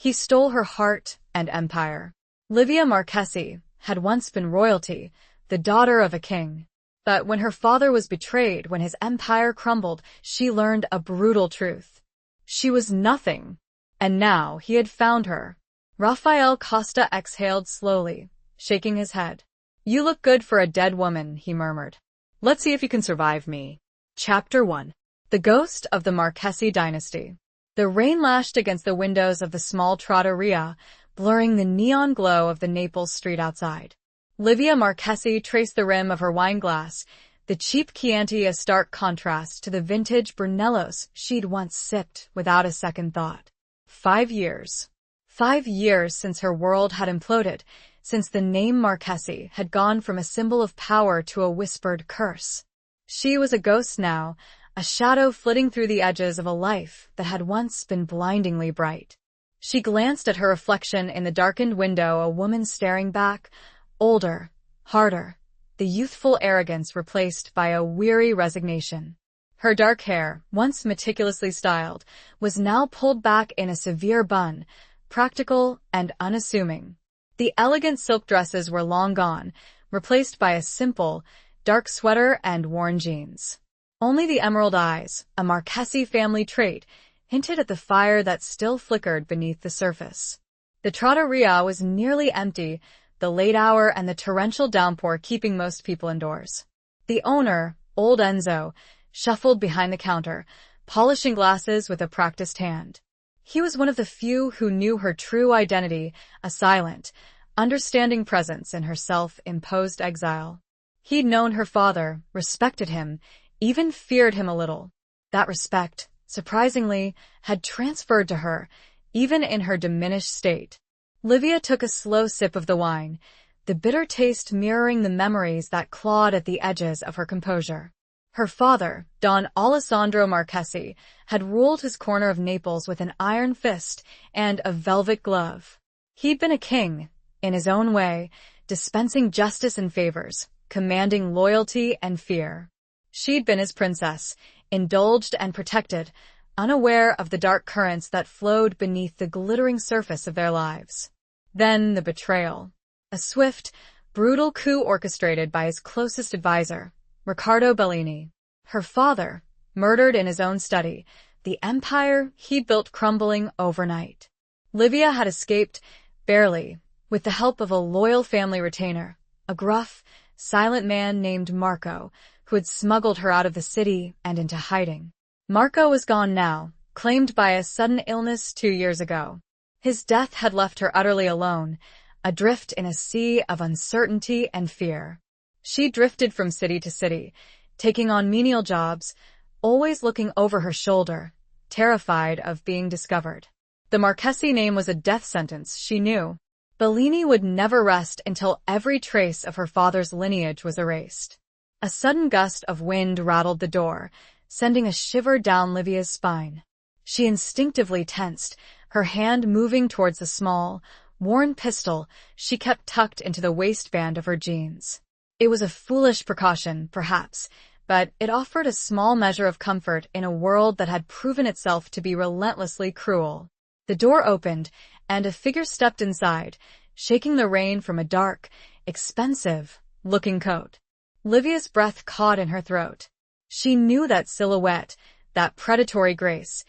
He stole her heart and empire. Livia Marchesi had once been royalty, the daughter of a king. But when her father was betrayed, when his empire crumbled, she learned a brutal truth. She was nothing. And now he had found her. Rafael Costa exhaled slowly, shaking his head. "You look good for a dead woman," he murmured. "Let's see if you can survive me." Chapter 1. The Ghost of the Marchesi Dynasty. The rain lashed against the windows of the small trattoria, blurring the neon glow of the Naples street outside. Livia Marchesi traced the rim of her wineglass, the cheap Chianti a stark contrast to the vintage Brunellos she'd once sipped without a second thought. 5 years. 5 years since her world had imploded, since the name Marchesi had gone from a symbol of power to a whispered curse. She was a ghost now, a shadow flitting through the edges of a life that had once been blindingly bright. She glanced at her reflection in the darkened window, a woman staring back, older, harder, the youthful arrogance replaced by a weary resignation. Her dark hair, once meticulously styled, was now pulled back in a severe bun, practical and unassuming. The elegant silk dresses were long gone, replaced by a simple, dark sweater and worn jeans. Only the emerald eyes, a Marchesi family trait, hinted at the fire that still flickered beneath the surface. The trattoria was nearly empty, the late hour and the torrential downpour keeping most people indoors. The owner, old Enzo, shuffled behind the counter, polishing glasses with a practiced hand. He was one of the few who knew her true identity, a silent, understanding presence in her self-imposed exile. He'd known her father, respected him, even feared him a little. That respect, surprisingly, had transferred to her, even in her diminished state. Livia took a slow sip of the wine, the bitter taste mirroring the memories that clawed at the edges of her composure. Her father, Don Alessandro Marchesi, had ruled his corner of Naples with an iron fist and a velvet glove. He'd been a king, in his own way, dispensing justice and favors, commanding loyalty and fear. She'd been his princess, indulged and protected, unaware of the dark currents that flowed beneath the glittering surface of their lives. Then the betrayal. A swift, brutal coup orchestrated by his closest advisor, Riccardo Bellini. Her father, murdered in his own study, the empire he'd built crumbling overnight. Livia had escaped, barely, with the help of a loyal family retainer, a gruff, silent man named Marco, who had smuggled her out of the city and into hiding. Marco was gone now, claimed by a sudden illness 2 years ago. His death had left her utterly alone, adrift in a sea of uncertainty and fear. She drifted from city to city, taking on menial jobs, always looking over her shoulder, terrified of being discovered. The Marchesi name was a death sentence, she knew. Bellini would never rest until every trace of her father's lineage was erased. A sudden gust of wind rattled the door, sending a shiver down Livia's spine. She instinctively tensed, her hand moving towards the small, worn pistol she kept tucked into the waistband of her jeans. It was a foolish precaution, perhaps, but it offered a small measure of comfort in a world that had proven itself to be relentlessly cruel. The door opened, and a figure stepped inside, shaking the rain from a dark, expensive-looking coat. Livia's breath caught in her throat. She knew that silhouette, that predatory grace,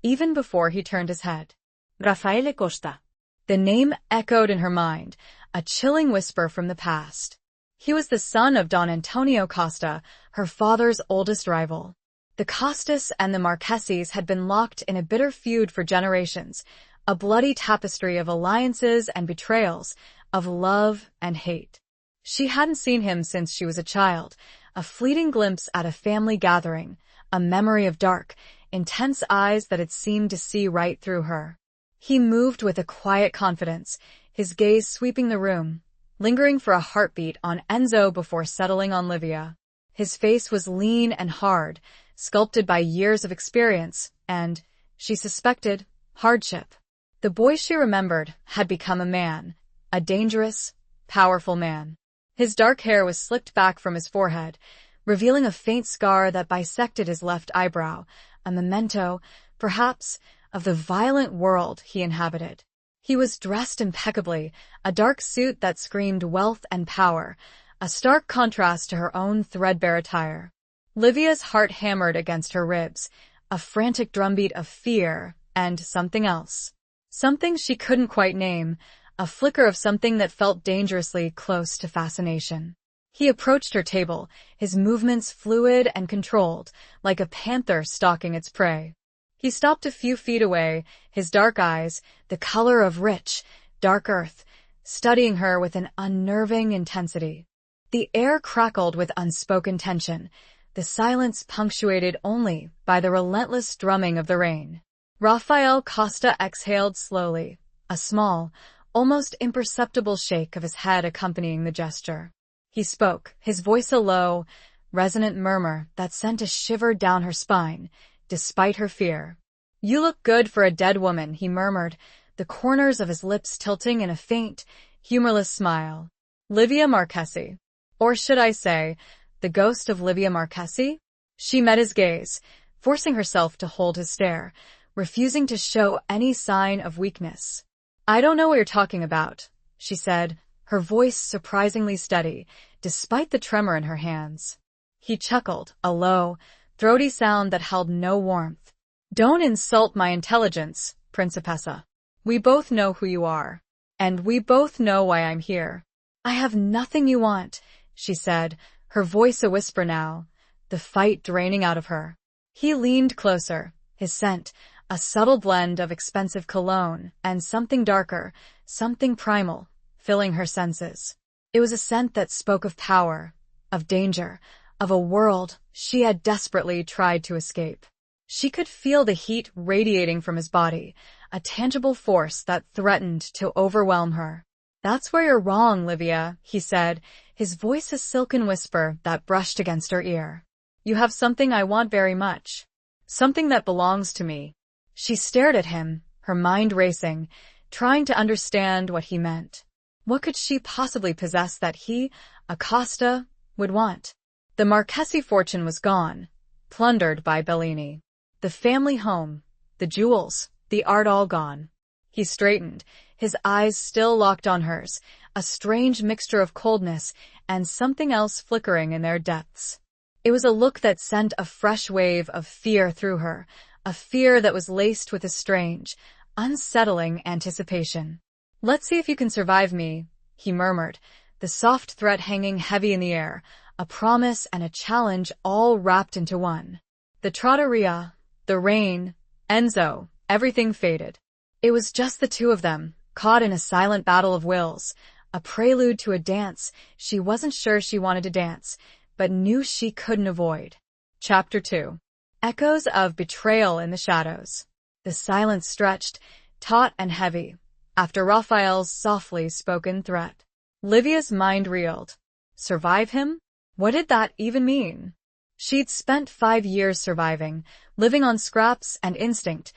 even before he turned his head. Raffaele Costa. The name echoed in her mind, a chilling whisper from the past. He was the son of Don Antonio Costa, her father's oldest rival. The Costas and the Marcheses had been locked in a bitter feud for generations, a bloody tapestry of alliances and betrayals, of love and hate. She hadn't seen him since she was a child, a fleeting glimpse at a family gathering, a memory of dark, intense eyes that had seemed to see right through her. He moved with a quiet confidence, his gaze sweeping the room, lingering for a heartbeat on Enzo before settling on Livia. His face was lean and hard, sculpted by years of experience and, she suspected, hardship. The boy she remembered had become a man, a dangerous, powerful man. His dark hair was slicked back from his forehead, revealing a faint scar that bisected his left eyebrow, a memento, perhaps, of the violent world he inhabited. He was dressed impeccably, a dark suit that screamed wealth and power, a stark contrast to her own threadbare attire. Livia's heart hammered against her ribs, a frantic drumbeat of fear and something else. Something she couldn't quite name, a flicker of something that felt dangerously close to fascination. He approached her table, his movements fluid and controlled, like a panther stalking its prey. He stopped a few feet away, his dark eyes, the color of rich, dark earth, studying her with an unnerving intensity. The air crackled with unspoken tension, the silence punctuated only by the relentless drumming of the rain. Rafael Costa exhaled slowly, a small, almost imperceptible shake of his head accompanying the gesture. He spoke, his voice a low, resonant murmur that sent a shiver down her spine, despite her fear. "You look good for a dead woman," he murmured, the corners of his lips tilting in a faint, humorless smile. "Livia Marchesi. Or should I say, the ghost of Livia Marchesi?" She met his gaze, forcing herself to hold his stare, refusing to show any sign of weakness. "I don't know what you're talking about," she said, her voice surprisingly steady, despite the tremor in her hands. He chuckled, a low, throaty sound that held no warmth. "Don't insult my intelligence, Principessa. We both know who you are. And we both know why I'm here." "I have nothing you want," she said, her voice a whisper now, the fight draining out of her. He leaned closer, his scent, a subtle blend of expensive cologne and something darker, something primal, filling her senses. It was a scent that spoke of power, of danger, of a world she had desperately tried to escape. She could feel the heat radiating from his body, a tangible force that threatened to overwhelm her. "That's where you're wrong, Livia," he said, his voice a silken whisper that brushed against her ear. "You have something I want very much. Something that belongs to me." She stared at him, her mind racing, trying to understand what he meant. What could she possibly possess that he, Acosta, would want? The Marchesi fortune was gone, plundered by Bellini. The family home, the jewels, the art all gone. He straightened, his eyes still locked on hers, a strange mixture of coldness and something else flickering in their depths. It was a look that sent a fresh wave of fear through her, a fear that was laced with a strange, unsettling anticipation. "Let's see if you can survive me," he murmured, the soft threat hanging heavy in the air, a promise and a challenge all wrapped into one. The trattoria, the rain, Enzo, everything faded. It was just the two of them, caught in a silent battle of wills, a prelude to a dance she wasn't sure she wanted to dance, but knew she couldn't avoid. Chapter 2. Echoes of betrayal in the shadows. The silence stretched, taut and heavy, after Raphael's softly spoken threat. Livia's mind reeled. Survive him? What did that even mean? She'd spent 5 years surviving, living on scraps and instinct,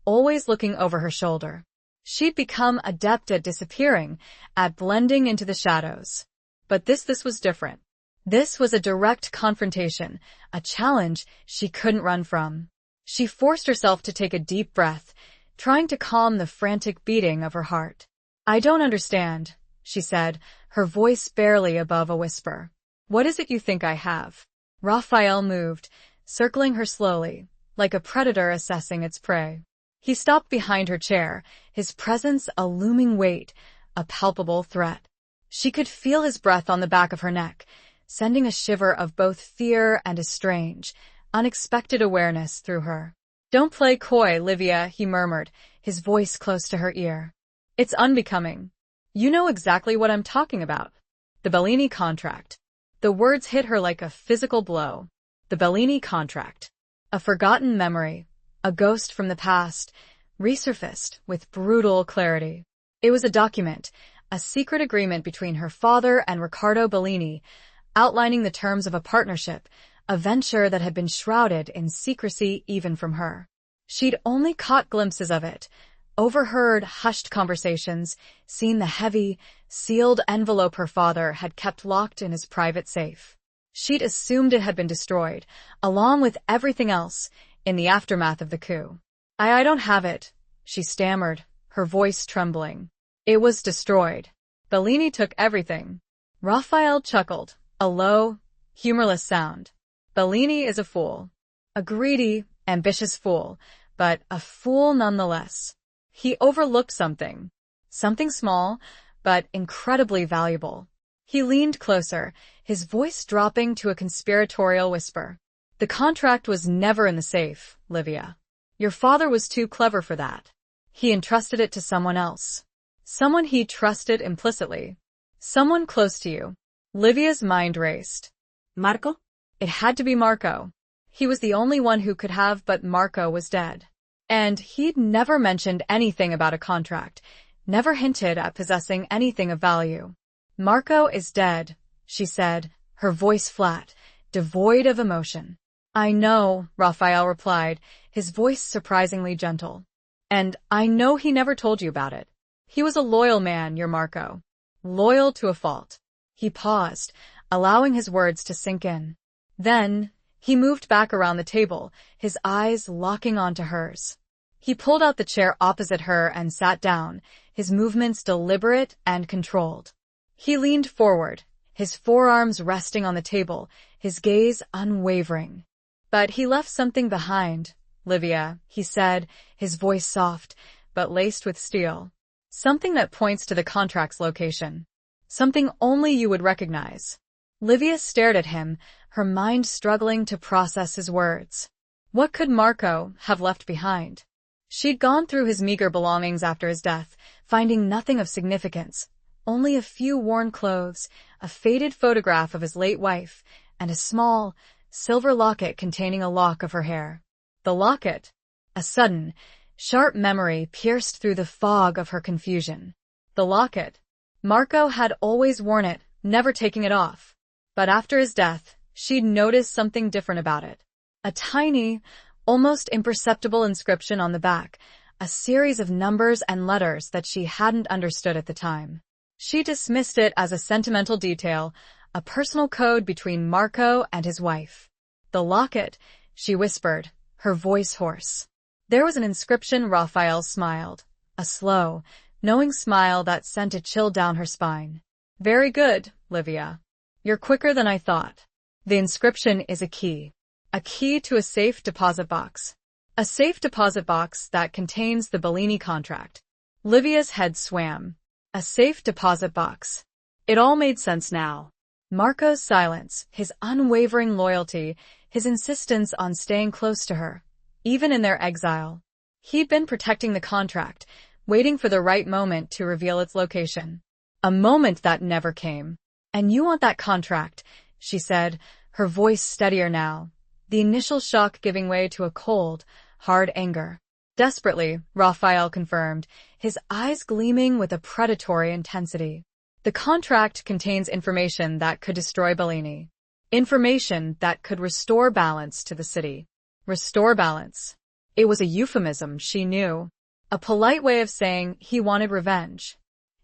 always looking over her shoulder. She'd become adept at disappearing, at blending into the shadows. But this was different. This was a direct confrontation, a challenge she couldn't run from. She forced herself to take a deep breath, trying to calm the frantic beating of her heart. "I don't understand," she said, her voice barely above a whisper. "What is it you think I have?" Raphael moved, circling her slowly, like a predator assessing its prey. He stopped behind her chair, his presence a looming weight, a palpable threat. She could feel his breath on the back of her neck, sending a shiver of both fear and a strange, unexpected awareness through her. "Don't play coy, Livia," he murmured, his voice close to her ear. "It's unbecoming. You know exactly what I'm talking about. The Bellini contract." The words hit her like a physical blow. The Bellini contract. A forgotten memory, a ghost from the past, resurfaced with brutal clarity. It was a document, a secret agreement between her father and Riccardo Bellini, outlining the terms of a partnership, a venture that had been shrouded in secrecy even from her. She'd only caught glimpses of it, overheard hushed conversations, seen the heavy, sealed envelope her father had kept locked in his private safe. She'd assumed it had been destroyed, along with everything else, in the aftermath of the coup. I don't have it," she stammered, her voice trembling. It was destroyed. Bellini took everything. Raphael chuckled, a low, humorless sound. Bellini is a fool. A greedy, ambitious fool, but a fool nonetheless. He overlooked something. Something small, but incredibly valuable. He leaned closer, his voice dropping to a conspiratorial whisper. The contract was never in the safe, Livia. Your father was too clever for that. He entrusted it to someone else. Someone he trusted implicitly. Someone close to you. Livia's mind raced. Marco? It had to be Marco. He was the only one who could have, but Marco was dead. And he'd never mentioned anything about a contract, never hinted at possessing anything of value. Marco is dead, she said, her voice flat, devoid of emotion. I know, Raphael replied, his voice surprisingly gentle. And I know he never told you about it. He was a loyal man, your Marco. Loyal to a fault. He paused, allowing his words to sink in. Then, he moved back around the table, his eyes locking onto hers. He pulled out the chair opposite her and sat down, his movements deliberate and controlled. He leaned forward, his forearms resting on the table, his gaze unwavering. But he left something behind, Livia, he said, his voice soft, but laced with steel. Something that points to the contract's location. Something only you would recognize. Livia stared at him, her mind struggling to process his words. What could Marco have left behind? She'd gone through his meager belongings after his death, finding nothing of significance. Only a few worn clothes, a faded photograph of his late wife, and a small, silver locket containing a lock of her hair. The locket. A sudden, sharp memory pierced through the fog of her confusion. The locket. Marco had always worn it, never taking it off. But after his death, she'd noticed something different about it. A tiny, almost imperceptible inscription on the back, a series of numbers and letters that she hadn't understood at the time. She dismissed it as a sentimental detail, a personal code between Marco and his wife. The locket, she whispered, her voice hoarse. There was an inscription. Raphael smiled, a slow, knowing smile that sent a chill down her spine. Very good, Livia. You're quicker than I thought. The inscription is a key to a safe deposit box. A safe deposit box that contains the Bellini contract. Livia's head swam. A safe deposit box. It all made sense now. Marco's silence, his unwavering loyalty, his insistence on staying close to her, even in their exile. He'd been protecting the contract, waiting for the right moment to reveal its location. A moment that never came. And you want that contract, she said, her voice steadier now, the initial shock giving way to a cold, hard anger. Desperately, Raphael confirmed, his eyes gleaming with a predatory intensity. The contract contains information that could destroy Bellini. Information that could restore balance to the city. Restore balance. It was a euphemism, she knew. A polite way of saying he wanted revenge.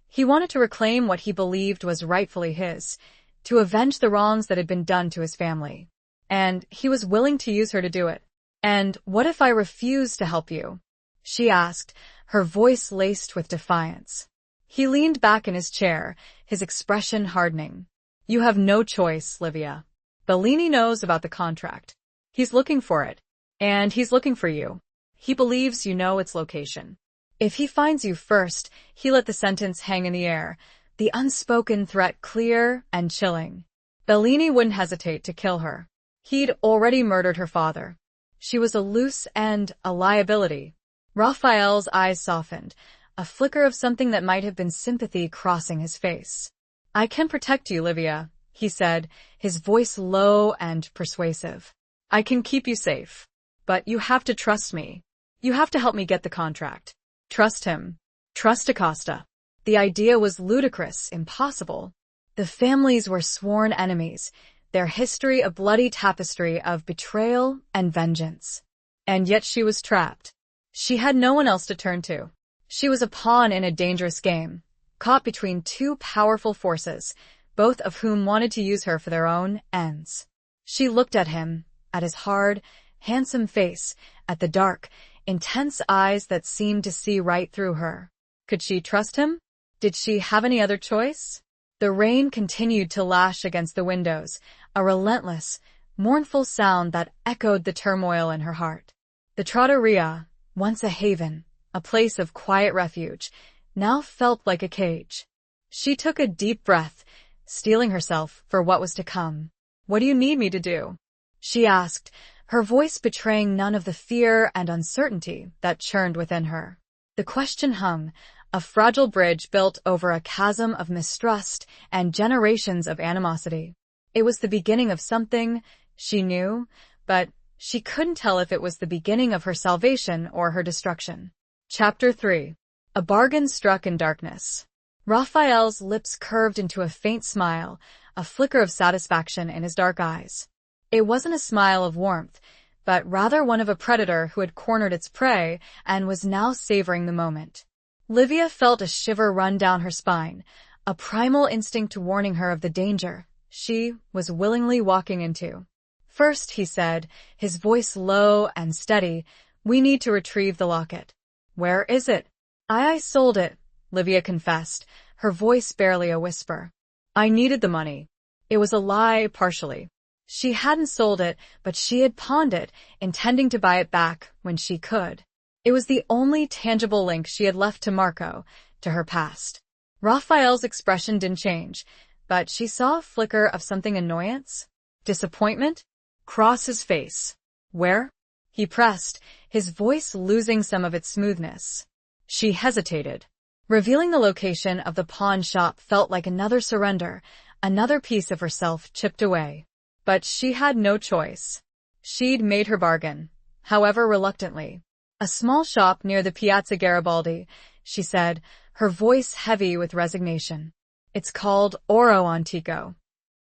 He wanted to reclaim what he believed was rightfully his, to avenge the wrongs that had been done to his family. And he was willing to use her to do it. And what if I refuse to help you? She asked, her voice laced with defiance. He leaned back in his chair, his expression hardening. You have no choice, Livia. Bellini knows about the contract. He's looking for it. And he's looking for you. He believes you know its location. If he finds you first, he let the sentence hang in the air, the unspoken threat clear and chilling. Bellini wouldn't hesitate to kill her. He'd already murdered her father. She was a loose end, a liability. Raphael's eyes softened, a flicker of something that might have been sympathy crossing his face. I can protect you, Livia, he said, his voice low and persuasive. I can keep you safe. But you have to trust me. You have to help me get the contract. Trust him. Trust Acosta. The idea was ludicrous, impossible. The families were sworn enemies, their history a bloody tapestry of betrayal and vengeance. And yet she was trapped. She had no one else to turn to. She was a pawn in a dangerous game, caught between two powerful forces, both of whom wanted to use her for their own ends. She looked at him, at his hard, handsome face, at the dark, intense eyes that seemed to see right through her. Could she trust him? Did she have any other choice? The rain continued to lash against the windows, a relentless, mournful sound that echoed the turmoil in her heart. The trattoria, once a haven, a place of quiet refuge, now felt like a cage. She took a deep breath, steeling herself for what was to come. "What do you need me to do?" she asked, her voice betraying none of the fear and uncertainty that churned within her. The question hung, a fragile bridge built over a chasm of mistrust and generations of animosity. It was the beginning of something, she knew, but she couldn't tell if it was the beginning of her salvation or her destruction. Chapter 3. A bargain struck in darkness. Raphael's lips curved into a faint smile, a flicker of satisfaction in his dark eyes. It wasn't a smile of warmth, but rather one of a predator who had cornered its prey and was now savoring the moment. Livia felt a shiver run down her spine, a primal instinct warning her of the danger she was willingly walking into. "First," he said, his voice low and steady, "we need to retrieve the locket." "Where is it?" I sold it," Livia confessed, her voice barely a whisper. "I needed the money." It was a lie, partially. She hadn't sold it, but she had pawned it, intending to buy it back when she could. It was the only tangible link she had left to Marco, to her past. Raphael's expression didn't change, but she saw a flicker of something annoyance, disappointment, cross his face. "Where?" he pressed, his voice losing some of its smoothness. She hesitated. Revealing the location of the pawn shop felt like another surrender, another piece of herself chipped away. But she had no choice. She'd made her bargain, however reluctantly. "A small shop near the Piazza Garibaldi," she said, her voice heavy with resignation. "It's called Oro Antico."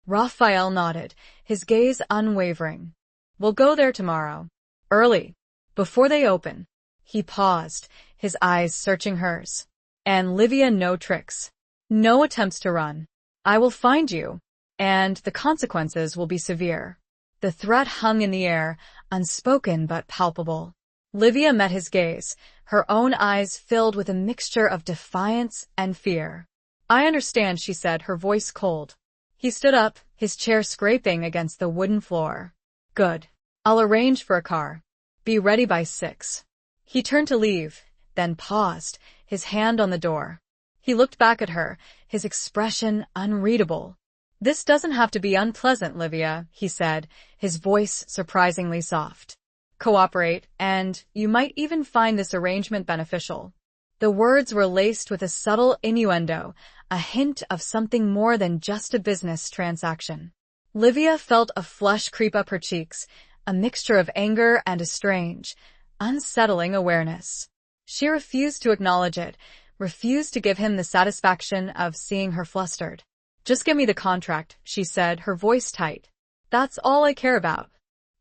Raphael nodded, his gaze unwavering. "We'll go there tomorrow. Early. Before they open." He paused, his eyes searching hers. "And Livia, no tricks. No attempts to run. I will find you, and the consequences will be severe." The threat hung in the air, unspoken but palpable. Livia met his gaze, her own eyes filled with a mixture of defiance and fear. "I understand," she said, her voice cold. He stood up, his chair scraping against the wooden floor. "Good. I'll arrange for a car. Be ready by 6. He turned to leave, then paused, his hand on the door. He looked back at her, his expression unreadable. "This doesn't have to be unpleasant, Livia," he said, his voice surprisingly soft. "Cooperate, and you might even find this arrangement beneficial." The words were laced with a subtle innuendo, a hint of something more than just a business transaction. Livia felt a flush creep up her cheeks, a mixture of anger and a strange, unsettling awareness. She refused to acknowledge it, refused to give him the satisfaction of seeing her flustered. "Just give me the contract," she said, her voice tight. "That's all I care about."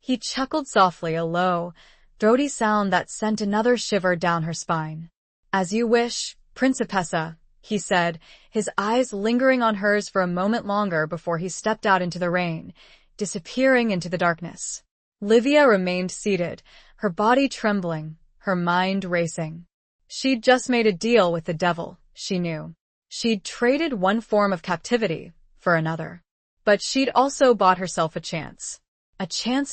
He chuckled softly, a low, throaty sound that sent another shiver down her spine. "As you wish, Principessa," he said, his eyes lingering on hers for a moment longer before he stepped out into the rain, disappearing into the darkness. Livia remained seated, her body trembling, her mind racing. She'd just made a deal with the devil, she knew. She'd traded one form of captivity for another. But she'd also bought herself a chance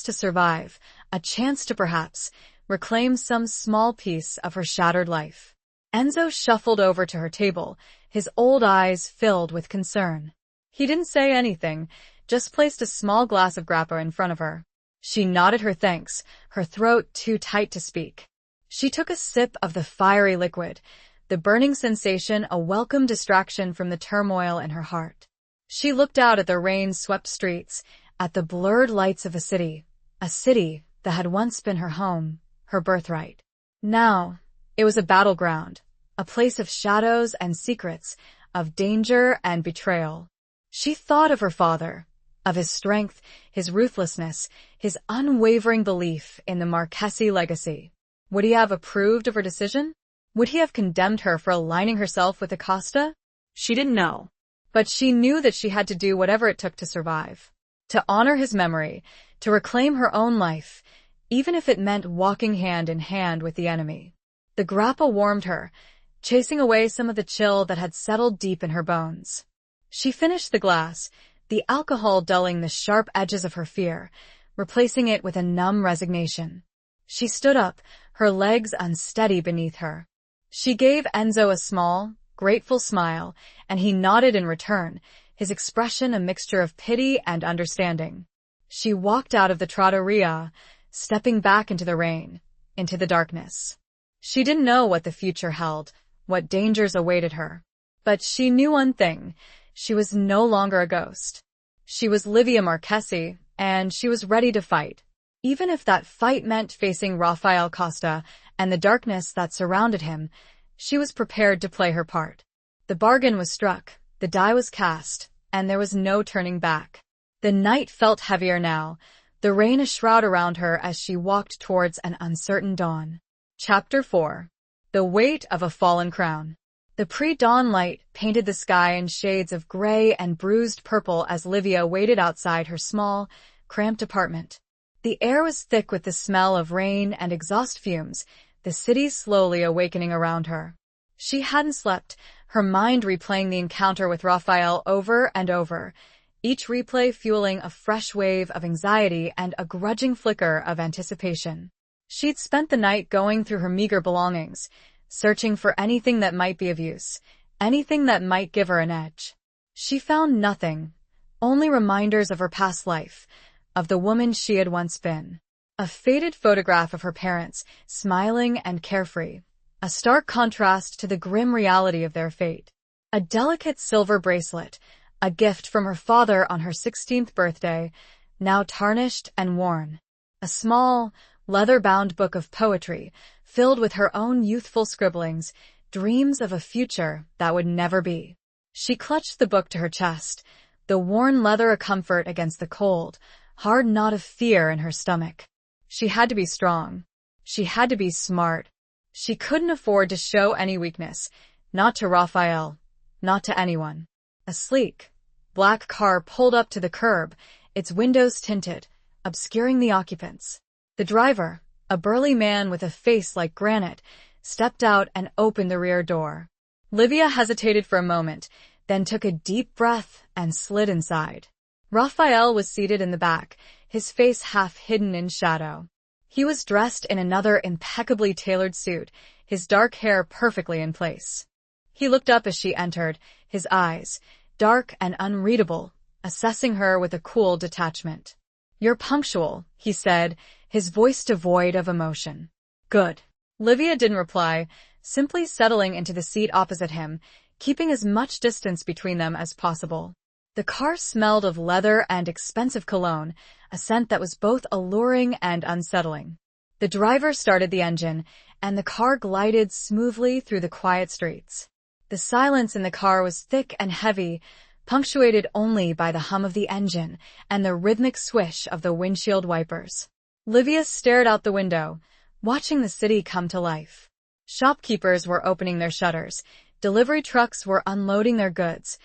to survive, a chance to perhaps reclaim some small piece of her shattered life. Enzo shuffled over to her table, his old eyes filled with concern. He didn't say anything, just placed a small glass of grappa in front of her. She nodded her thanks, her throat too tight to speak. She took a sip of the fiery liquid, the burning sensation a welcome distraction from the turmoil in her heart. She looked out at the rain-swept streets, at the blurred lights of a city that had once been her home, her birthright. Now, it was a battleground, a place of shadows and secrets, of danger and betrayal. She thought of her father, of his strength, his ruthlessness, his unwavering belief in the Marchesi legacy. Would he have approved of her decision? Would he have condemned her for aligning herself with Acosta? She didn't know. But she knew that she had to do whatever it took to survive. To honor his memory, to reclaim her own life, even if it meant walking hand in hand with the enemy. The grappa warmed her, chasing away some of the chill that had settled deep in her bones. She finished the glass, the alcohol dulling the sharp edges of her fear, replacing it with a numb resignation. She stood up, her legs unsteady beneath her. She gave Enzo a small, grateful smile, and he nodded in return, his expression a mixture of pity and understanding. She walked out of the trattoria, stepping back into the rain, into the darkness. She didn't know what the future held, what dangers awaited her. But she knew one thing. She was no longer a ghost. She was Livia Marchesi, and she was ready to fight. Even if that fight meant facing Rafael Costa and the darkness that surrounded him, she was prepared to play her part. The bargain was struck, the die was cast, and there was no turning back. The night felt heavier now, the rain a shroud around her as she walked towards an uncertain dawn. Chapter 4. The Weight of a Fallen Crown. The pre-dawn light painted the sky in shades of gray and bruised purple as Livia waited outside her small, cramped apartment. The air was thick with the smell of rain and exhaust fumes, the city slowly awakening around her. She hadn't slept, her mind replaying the encounter with Rafael over and over, each replay fueling a fresh wave of anxiety and a grudging flicker of anticipation. She'd spent the night going through her meager belongings, searching for anything that might be of use, anything that might give her an edge. She found nothing, only reminders of her past life, of the woman she had once been. A faded photograph of her parents, smiling and carefree, a stark contrast to the grim reality of their fate. A delicate silver bracelet, a gift from her father on her 16th birthday, now tarnished and worn. A small, leather-bound book of poetry, filled with her own youthful scribblings, dreams of a future that would never be. She clutched the book to her chest, the worn leather a comfort against the cold, hard knot of fear in her stomach. She had to be strong. She had to be smart. She couldn't afford to show any weakness, not to Rafael, not to anyone. A sleek, black car pulled up to the curb, its windows tinted, obscuring the occupants. The driver, a burly man with a face like granite, stepped out and opened the rear door. Livia hesitated for a moment, then took a deep breath and slid inside. Rafael was seated in the back, his face half hidden in shadow. He was dressed in another impeccably tailored suit, his dark hair perfectly in place. He looked up as she entered, his eyes, dark and unreadable, assessing her with a cool detachment. "You're punctual," he said, his voice devoid of emotion. "Good." Livia didn't reply, simply settling into the seat opposite him, keeping as much distance between them as possible. The car smelled of leather and expensive cologne, a scent that was both alluring and unsettling. The driver started the engine, and the car glided smoothly through the quiet streets. The silence in the car was thick and heavy, punctuated only by the hum of the engine and the rhythmic swish of the windshield wipers. Livia stared out the window, watching the city come to life. Shopkeepers were opening their shutters, delivery trucks were unloading their goods,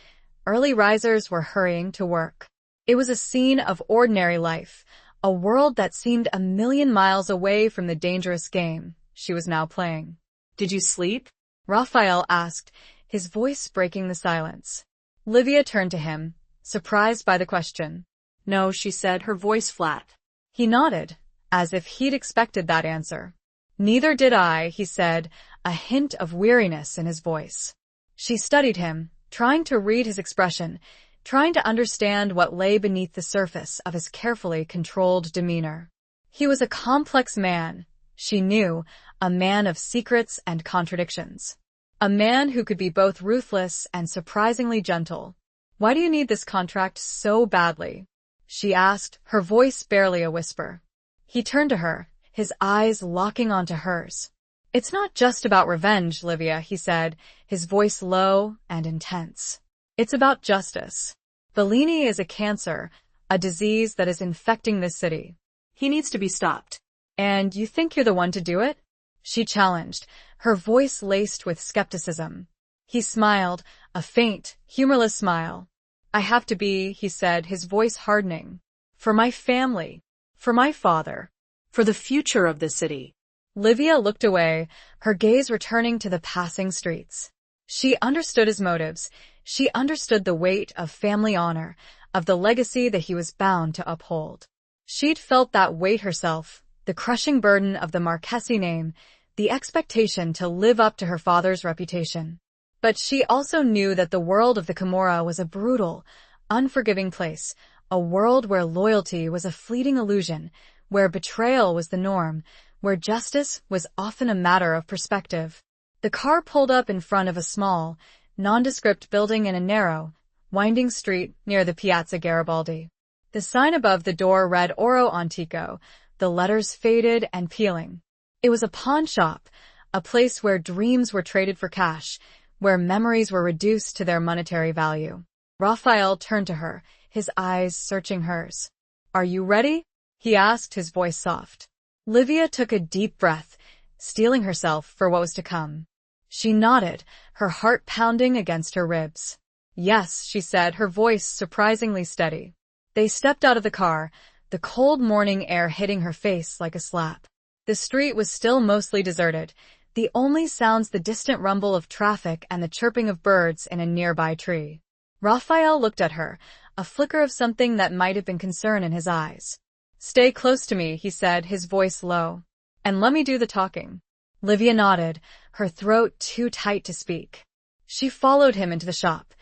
early risers were hurrying to work. It was a scene of ordinary life, a world that seemed a million miles away from the dangerous game she was now playing. "Did you sleep?" Rafael asked, his voice breaking the silence. Livia turned to him, surprised by the question. "No," she said, her voice flat. He nodded, as if he'd expected that answer. "Neither did I," he said, a hint of weariness in his voice. She studied him, trying to read his expression, trying to understand what lay beneath the surface of his carefully controlled demeanor. He was a complex man, she knew, a man of secrets and contradictions. A man who could be both ruthless and surprisingly gentle. "Why do you need this contract so badly?" she asked, her voice barely a whisper. He turned to her, his eyes locking onto hers. "It's not just about revenge, Livia," he said, his voice low and intense. "It's about justice. Bellini is a cancer, a disease that is infecting this city. He needs to be stopped." "And you think you're the one to do it?" she challenged, her voice laced with skepticism. He smiled, a faint, humorless smile. "I have to be," he said, his voice hardening. "For my family. For my father. For the future of the city." Livia looked away, her gaze returning to the passing streets. She understood his motives. She understood the weight of family honor, of the legacy that he was bound to uphold. She'd felt that weight herself, the crushing burden of the Marchesi name, the expectation to live up to her father's reputation. But she also knew that the world of the Camorra was a brutal, unforgiving place, a world where loyalty was a fleeting illusion, where betrayal was the norm, where justice was often a matter of perspective. The car pulled up in front of a small, nondescript building in a narrow, winding street near the Piazza Garibaldi. The sign above the door read Oro Antico, the letters faded and peeling. It was a pawn shop, a place where dreams were traded for cash, where memories were reduced to their monetary value. Raphael turned to her, his eyes searching hers. "Are you ready?" he asked, his voice soft. Livia took a deep breath, steeling herself for what was to come. She nodded, her heart pounding against her ribs. "Yes," she said, her voice surprisingly steady. They stepped out of the car, the cold morning air hitting her face like a slap. The street was still mostly deserted, the only sounds the distant rumble of traffic and the chirping of birds in a nearby tree. Raphael looked at her, a flicker of something that might have been concern in his eyes. "Stay close to me," he said, his voice low. "And let me do the talking." Livia nodded, her throat too tight to speak. She followed him into the shop,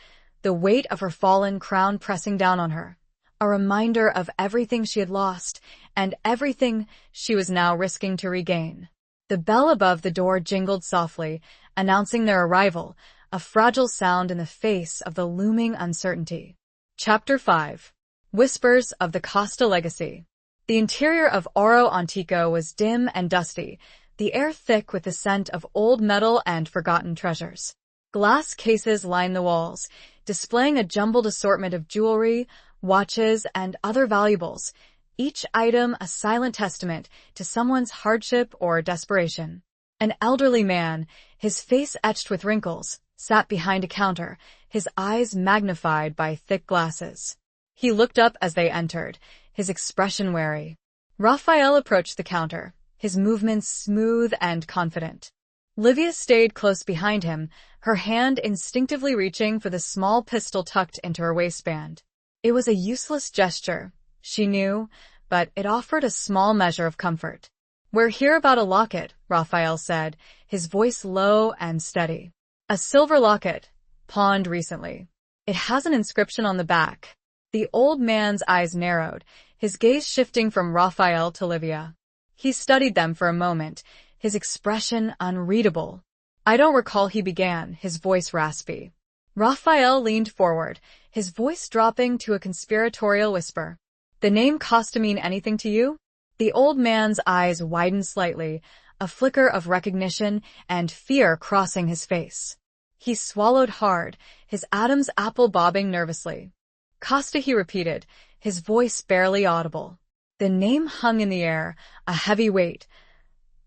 the weight of her fallen crown pressing down on her, a reminder of everything she had lost and everything she was now risking to regain. The bell above the door jingled softly, announcing their arrival, a fragile sound in the face of the looming uncertainty. Chapter 5. Whispers of the Costa Legacy. The interior of Oro Antico was dim and dusty, the air thick with the scent of old metal and forgotten treasures. Glass cases lined the walls, displaying a jumbled assortment of jewelry, watches, and other valuables, each item a silent testament to someone's hardship or desperation. An elderly man, his face etched with wrinkles, sat behind a counter, his eyes magnified by thick glasses. He looked up as they entered, his expression wary. Raphael approached the counter, his movements smooth and confident. Livia stayed close behind him, her hand instinctively reaching for the small pistol tucked into her waistband. It was a useless gesture, she knew, but it offered a small measure of comfort. "We're here about a locket," Raphael said, his voice low and steady. "A silver locket, pawned recently. It has an inscription on the back." The old man's eyes narrowed, his gaze shifting from Raphael to Livia. He studied them for a moment, his expression unreadable. "I don't recall," he began, his voice raspy. Raphael leaned forward, his voice dropping to a conspiratorial whisper. "The name Costa mean anything to you?" The old man's eyes widened slightly, a flicker of recognition and fear crossing his face. He swallowed hard, his Adam's apple bobbing nervously. "Costa," he repeated, his voice barely audible. The name hung in the air, a heavy weight,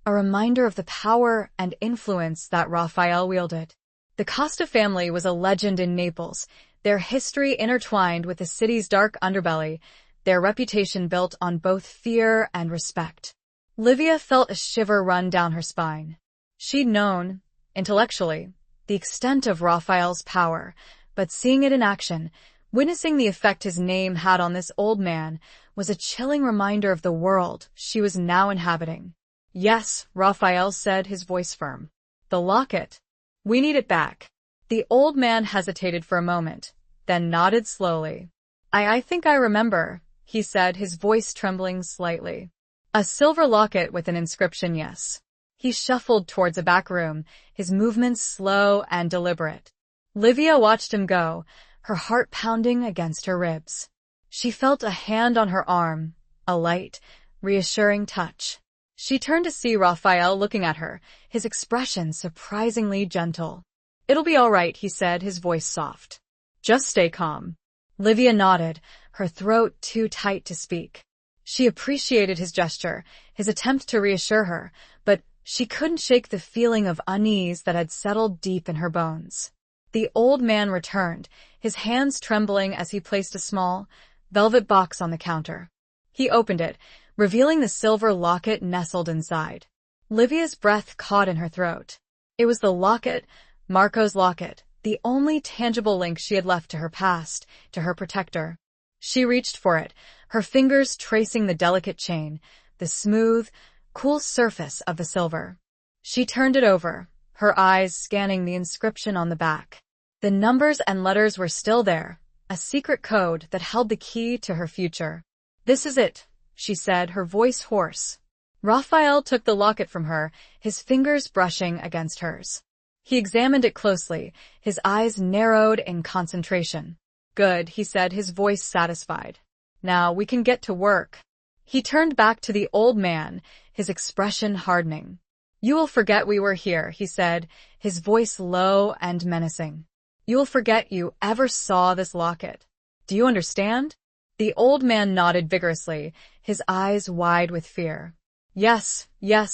a reminder of the power and influence that Raphael wielded. The Costa family was a legend in Naples, their history intertwined with the city's dark underbelly, their reputation built on both fear and respect. Livia felt a shiver run down her spine. She'd known, intellectually, the extent of Raphael's power, but seeing it in action, witnessing the effect his name had on this old man, was a chilling reminder of the world she was now inhabiting. "Yes," Raphael said, his voice firm. "The locket. We need it back." The old man hesitated for a moment, then nodded slowly. I think I remember," he said, his voice trembling slightly. "A silver locket with an inscription, yes." He shuffled towards a back room, his movements slow and deliberate. Livia watched him go, her heart pounding against her ribs. She felt a hand on her arm, a light, reassuring touch. She turned to see Raphael looking at her, his expression surprisingly gentle. "It'll be all right," he said, his voice soft. "Just stay calm." Livia nodded, her throat too tight to speak. She appreciated his gesture, his attempt to reassure her, but she couldn't shake the feeling of unease that had settled deep in her bones. The old man returned, his hands trembling as he placed a small, velvet box on the counter. He opened it, revealing the silver locket nestled inside. Livia's breath caught in her throat. It was the locket, Marco's locket, the only tangible link she had left to her past, to her protector. She reached for it, her fingers tracing the delicate chain, the smooth, cool surface of the silver. She turned it over, her eyes scanning the inscription on the back. The numbers and letters were still there, a secret code that held the key to her future. "This is it," she said, her voice hoarse. Raphael took the locket from her, his fingers brushing against hers. He examined it closely, his eyes narrowed in concentration. "Good," he said, his voice satisfied. "Now we can get to work." He turned back to the old man, his expression hardening. "You will forget we were here," he said, his voice low and menacing. "You will forget you ever saw this locket. Do you understand?" The old man nodded vigorously, his eyes wide with fear. Yes,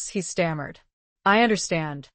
he stammered. "I understand.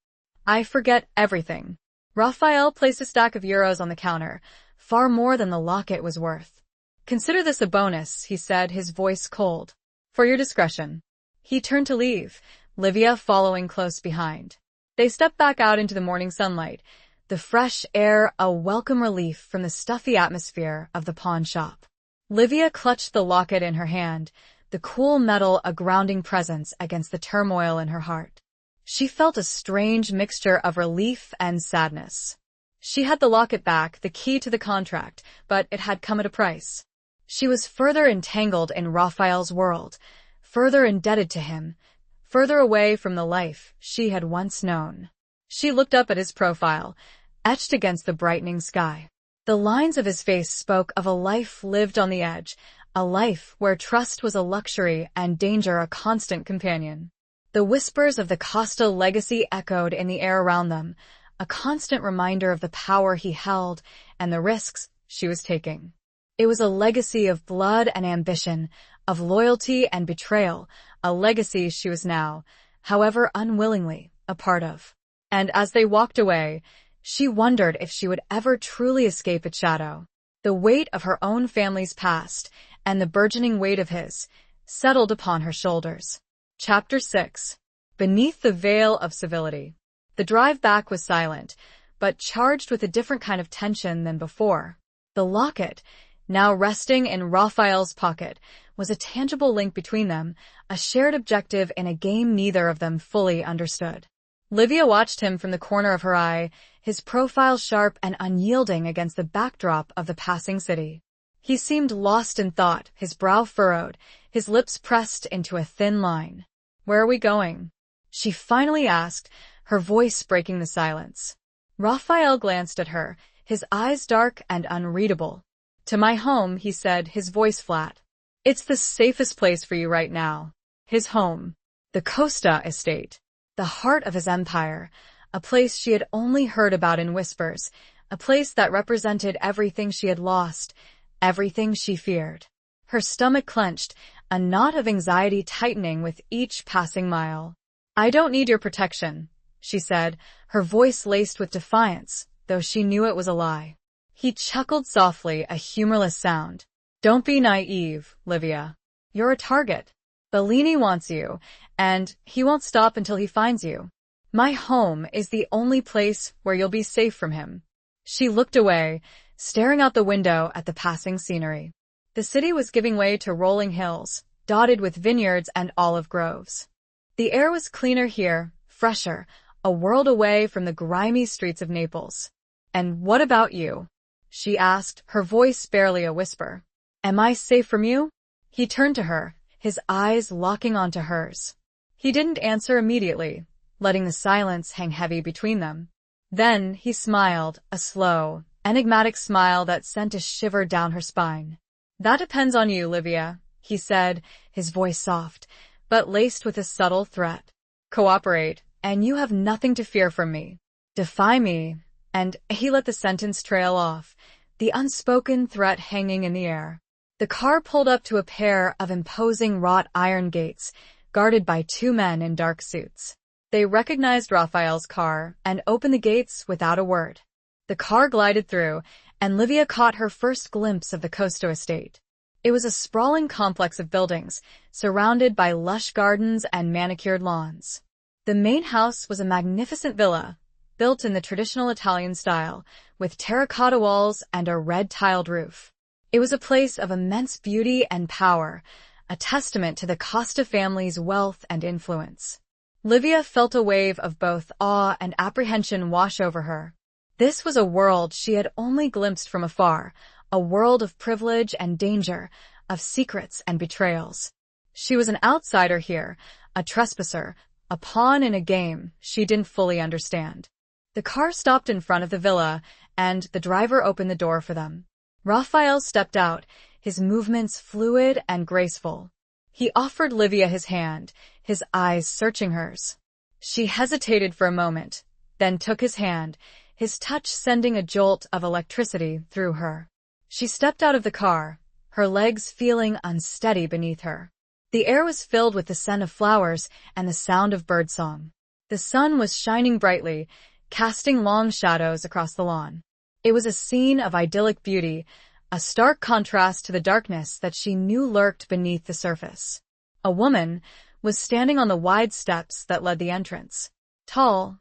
I forget everything." Raphael placed a stack of euros on the counter, far more than the locket was worth. "Consider this a bonus," he said, his voice cold. "For your discretion." He turned to leave, Livia following close behind. They stepped back out into the morning sunlight, the fresh air a welcome relief from the stuffy atmosphere of the pawn shop. Livia clutched the locket in her hand, the cool metal a grounding presence against the turmoil in her heart. She felt a strange mixture of relief and sadness. She had the locket back, the key to the contract, but it had come at a price. She was further entangled in Raphael's world, further indebted to him, further away from the life she had once known. She looked up at his profile, etched against the brightening sky. The lines of his face spoke of a life lived on the edge, a life where trust was a luxury and danger a constant companion. The whispers of the Costa legacy echoed in the air around them, a constant reminder of the power he held and the risks she was taking. It was a legacy of blood and ambition, of loyalty and betrayal, a legacy she was now, however unwillingly, a part of. And as they walked away, she wondered if she would ever truly escape its shadow. The weight of her own family's past, and the burgeoning weight of his, settled upon her shoulders. Chapter 6. Beneath the Veil of Civility. The drive back was silent, but charged with a different kind of tension than before. The locket, now resting in Raphael's pocket, was a tangible link between them, a shared objective in a game neither of them fully understood. Livia watched him from the corner of her eye, his profile sharp and unyielding against the backdrop of the passing city. He seemed lost in thought, his brow furrowed, his lips pressed into a thin line. "Where are we going?" she finally asked, her voice breaking the silence. Raphael glanced at her, his eyes dark and unreadable. "To my home," he said, his voice flat. "It's the safest place for you right now." His home. The Costa estate. The heart of his empire. A place she had only heard about in whispers. A place that represented everything she had lost, everything she feared. Her stomach clenched, a knot of anxiety tightening with each passing mile. "I don't need your protection," she said, her voice laced with defiance, though she knew it was a lie. He chuckled softly, a humorless sound. "Don't be naive, Livia. You're a target. Bellini wants you, and he won't stop until he finds you. My home is the only place where you'll be safe from him." She looked away, staring out the window at the passing scenery. The city was giving way to rolling hills, dotted with vineyards and olive groves. The air was cleaner here, fresher, a world away from the grimy streets of Naples. "And what about you?" she asked, her voice barely a whisper. "Am I safe from you?" He turned to her, his eyes locking onto hers. He didn't answer immediately, letting the silence hang heavy between them. Then he smiled, a slow, enigmatic smile that sent a shiver down her spine. "That depends on you, Livia," he said, his voice soft, but laced with a subtle threat. "Cooperate, and you have nothing to fear from me. Defy me," and he let the sentence trail off, the unspoken threat hanging in the air. The car pulled up to a pair of imposing wrought iron gates, guarded by two men in dark suits. They recognized Raphael's car and opened the gates without a word. The car glided through, and Livia caught her first glimpse of the Costa estate. It was a sprawling complex of buildings, surrounded by lush gardens and manicured lawns. The main house was a magnificent villa, built in the traditional Italian style, with terracotta walls and a red-tiled roof. It was a place of immense beauty and power, a testament to the Costa family's wealth and influence. Livia felt a wave of both awe and apprehension wash over her. This was a world she had only glimpsed from afar, a world of privilege and danger, of secrets and betrayals. She was an outsider here, a trespasser, a pawn in a game she didn't fully understand. The car stopped in front of the villa, and the driver opened the door for them. Raphael stepped out, his movements fluid and graceful. He offered Livia his hand, his eyes searching hers. She hesitated for a moment, then took his hand, his touch sending a jolt of electricity through her. She stepped out of the car, her legs feeling unsteady beneath her. The air was filled with the scent of flowers and the sound of birdsong. The sun was shining brightly, casting long shadows across the lawn. It was a scene of idyllic beauty, a stark contrast to the darkness that she knew lurked beneath the surface. A woman was standing on the wide steps that led the entrance. Tall,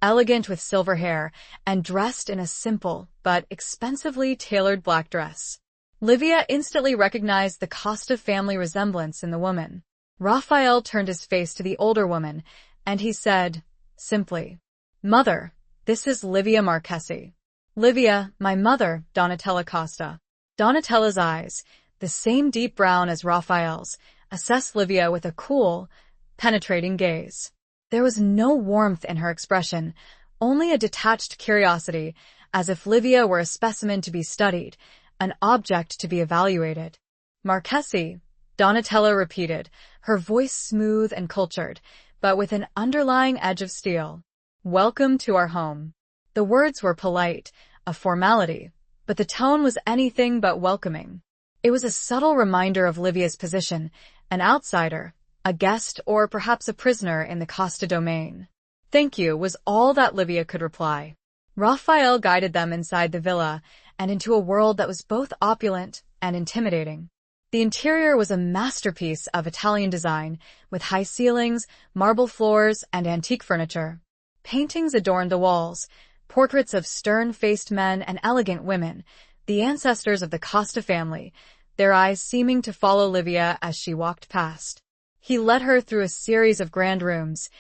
elegant with silver hair, and dressed in a simple but expensively tailored black dress. Livia instantly recognized the Costa family resemblance in the woman. Raphael turned his face to the older woman, and he said, simply, "Mother, this is Livia Marchesi." "Livia, my mother, Donatella Costa." Donatella's eyes, the same deep brown as Raphael's, assessed Livia with a cool, penetrating gaze. There was no warmth in her expression, only a detached curiosity, as if Livia were a specimen to be studied, an object to be evaluated. "Marchesi," Donatella repeated, her voice smooth and cultured, but with an underlying edge of steel. "Welcome to our home." The words were polite, a formality, but the tone was anything but welcoming. It was a subtle reminder of Livia's position, an outsider, a guest, or perhaps a prisoner in the Costa domain. "Thank you," was all that Livia could reply. Raphael guided them inside the villa and into a world that was both opulent and intimidating. The interior was a masterpiece of Italian design, with high ceilings, marble floors, and antique furniture. Paintings adorned the walls, portraits of stern-faced men and elegant women, the ancestors of the Costa family, their eyes seeming to follow Livia as she walked past. He led her through a series of grand rooms,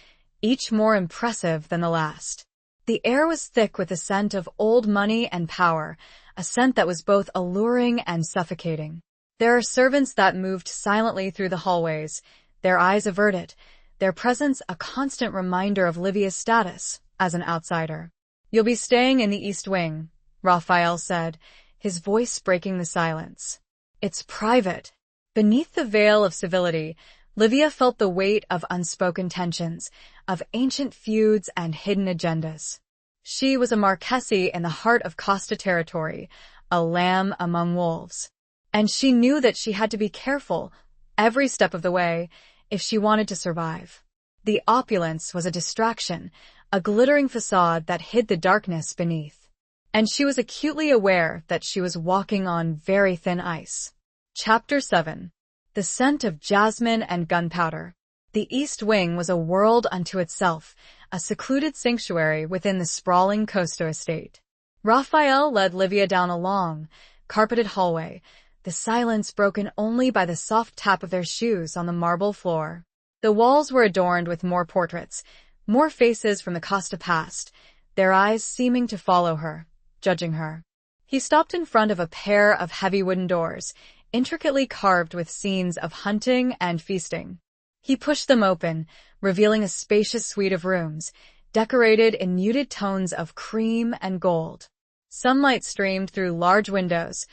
each more impressive than the last. The air was thick with the scent of old money and power, a scent that was both alluring and suffocating. There are servants that moved silently through the hallways, their eyes averted, their presence a constant reminder of Livia's status as an outsider. "You'll be staying in the East Wing," Raphael said, his voice breaking the silence. "It's private." Beneath the veil of civility, Livia felt the weight of unspoken tensions, of ancient feuds and hidden agendas. She was a Marchesi in the heart of Costa territory, a lamb among wolves. And she knew that she had to be careful, every step of the way, if she wanted to survive. The opulence was a distraction, a glittering facade that hid the darkness beneath. And she was acutely aware that she was walking on very thin ice. Chapter 7. The Scent of Jasmine and Gunpowder. The East Wing was a world unto itself, a secluded sanctuary within the sprawling Costa estate. Raphael led Livia down a long, carpeted hallway, the silence broken only by the soft tap of their shoes on the marble floor. The walls were adorned with more portraits, more faces from the Costa past, their eyes seeming to follow her, judging her. He stopped in front of a pair of heavy wooden doors, intricately carved with scenes of hunting and feasting. He pushed them open, revealing a spacious suite of rooms, decorated in muted tones of cream and gold. Sunlight streamed through large windows,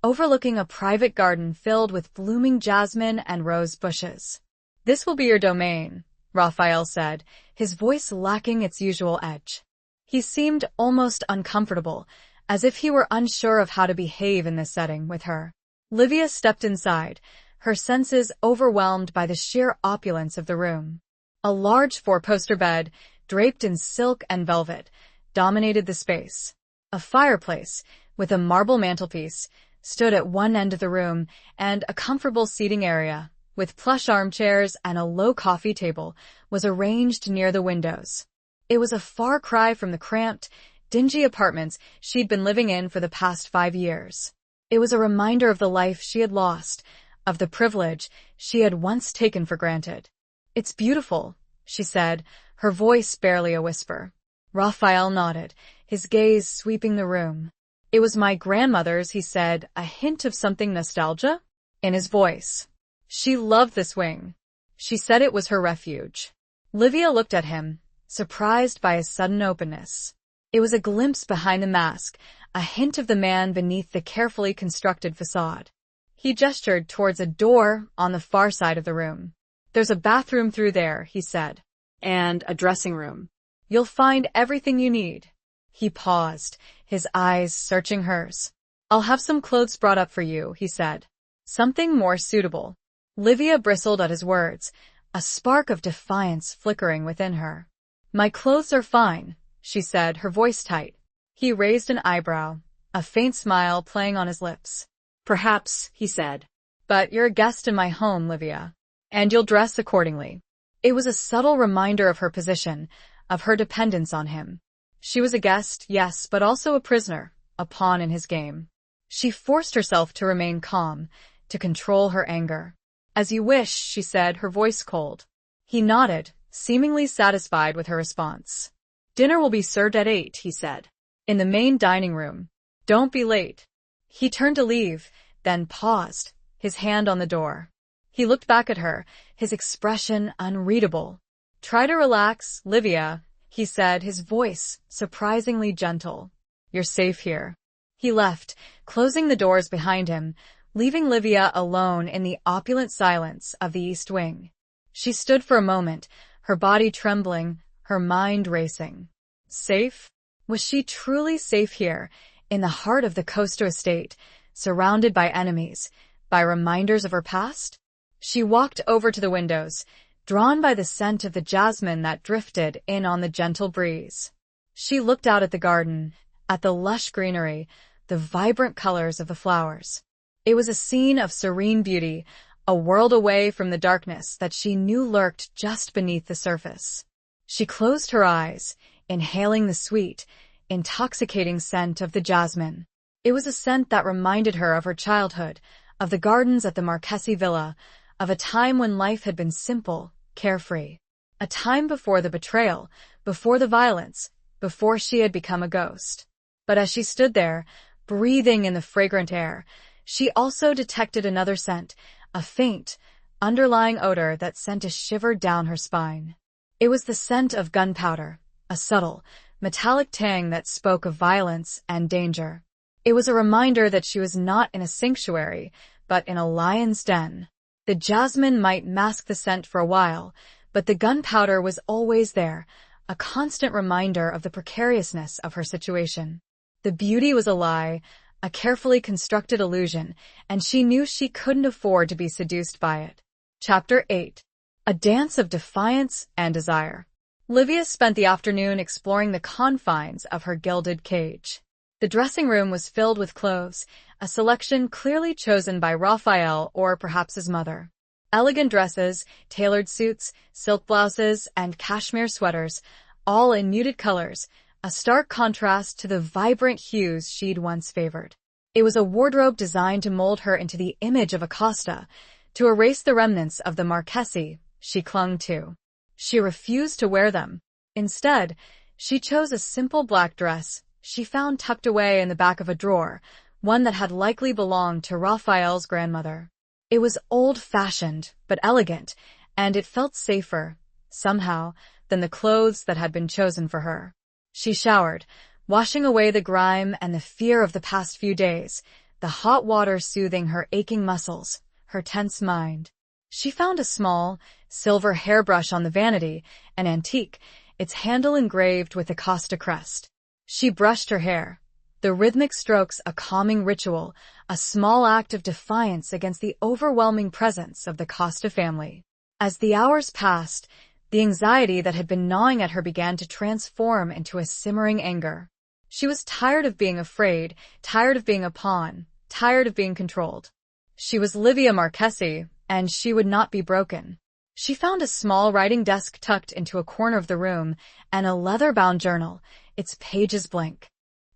overlooking a private garden filled with blooming jasmine and rose bushes. "This will be your domain," Raphael said, his voice lacking its usual edge. He seemed almost uncomfortable, as if he were unsure of how to behave in this setting with her. Livia stepped inside, her senses overwhelmed by the sheer opulence of the room. A large four-poster bed, draped in silk and velvet, dominated the space. A fireplace, with a marble mantelpiece, stood at one end of the room, and a comfortable seating area, with plush armchairs and a low coffee table, was arranged near the windows. It was a far cry from the cramped, dingy apartments she'd been living in for the past 5 years. It was a reminder of the life she had lost, of the privilege she had once taken for granted. "It's beautiful," she said, her voice barely a whisper. Raphael nodded, his gaze sweeping the room. "It was my grandmother's," he said, a hint of something nostalgia in his voice. "She loved this wing. She said it was her refuge." Livia looked at him, surprised by his sudden openness. It was a glimpse behind the mask, a hint of the man beneath the carefully constructed facade. He gestured towards a door on the far side of the room. "There's a bathroom through there," he said. And a dressing room. "You'll find everything you need." He paused, his eyes searching hers. "I'll have some clothes brought up for you," he said. "Something more suitable." Livia bristled at his words, a spark of defiance flickering within her. "My clothes are fine," she said, her voice tight. He raised an eyebrow, a faint smile playing on his lips. "Perhaps," he said. "But you're a guest in my home, Livia, and you'll dress accordingly." It was a subtle reminder of her position, of her dependence on him. She was a guest, yes, but also a prisoner, a pawn in his game. She forced herself to remain calm, to control her anger. "As you wish," she said, her voice cold. He nodded, seemingly satisfied with her response. "Dinner will be served at 8, he said. "In the main dining room. Don't be late." He turned to leave, then paused, his hand on the door. He looked back at her, his expression unreadable. "Try to relax, Livia," he said, his voice surprisingly gentle. "You're safe here." He left, closing the doors behind him, leaving Livia alone in the opulent silence of the East Wing. She stood for a moment, her body trembling, her mind racing. Safe? Was she truly safe here, in the heart of the Costa estate, surrounded by enemies, by reminders of her past? She walked over to the windows, drawn by the scent of the jasmine that drifted in on the gentle breeze. She looked out at the garden, at the lush greenery, the vibrant colors of the flowers. It was a scene of serene beauty, a world away from the darkness that she knew lurked just beneath the surface. She closed her eyes, inhaling the sweet, intoxicating scent of the jasmine. It was a scent that reminded her of her childhood, of the gardens at the Marchesi Villa, of a time when life had been simple, carefree. A time before the betrayal, before the violence, before she had become a ghost. But as she stood there, breathing in the fragrant air, she also detected another scent, a faint, underlying odor that sent a shiver down her spine. It was the scent of gunpowder, a subtle, metallic tang that spoke of violence and danger. It was a reminder that she was not in a sanctuary, but in a lion's den. The jasmine might mask the scent for a while, but the gunpowder was always there, a constant reminder of the precariousness of her situation. The beauty was a lie, a carefully constructed illusion, and she knew she couldn't afford to be seduced by it. Chapter 8. A Dance of Defiance and Desire. Livia spent the afternoon exploring the confines of her gilded cage. The dressing room was filled with clothes, a selection clearly chosen by Raphael or perhaps his mother. Elegant dresses, tailored suits, silk blouses, and cashmere sweaters, all in muted colors, a stark contrast to the vibrant hues she'd once favored. It was a wardrobe designed to mold her into the image of a Costa, to erase the remnants of the Marchesi she clung to. She refused to wear them. Instead, she chose a simple black dress she found tucked away in the back of a drawer, one that had likely belonged to Raphael's grandmother. It was old-fashioned, but elegant, and it felt safer, somehow, than the clothes that had been chosen for her. She showered, washing away the grime and the fear of the past few days, the hot water soothing her aching muscles, her tense mind. She found a small, silver hairbrush on the vanity, an antique, its handle engraved with the Costa crest. She brushed her hair, the rhythmic strokes a calming ritual, a small act of defiance against the overwhelming presence of the Costa family. As the hours passed, the anxiety that had been gnawing at her began to transform into a simmering anger. She was tired of being afraid, tired of being a pawn, tired of being controlled. She was Livia Marchesi, and she would not be broken. She found a small writing desk tucked into a corner of the room and a leather-bound journal, its pages blank.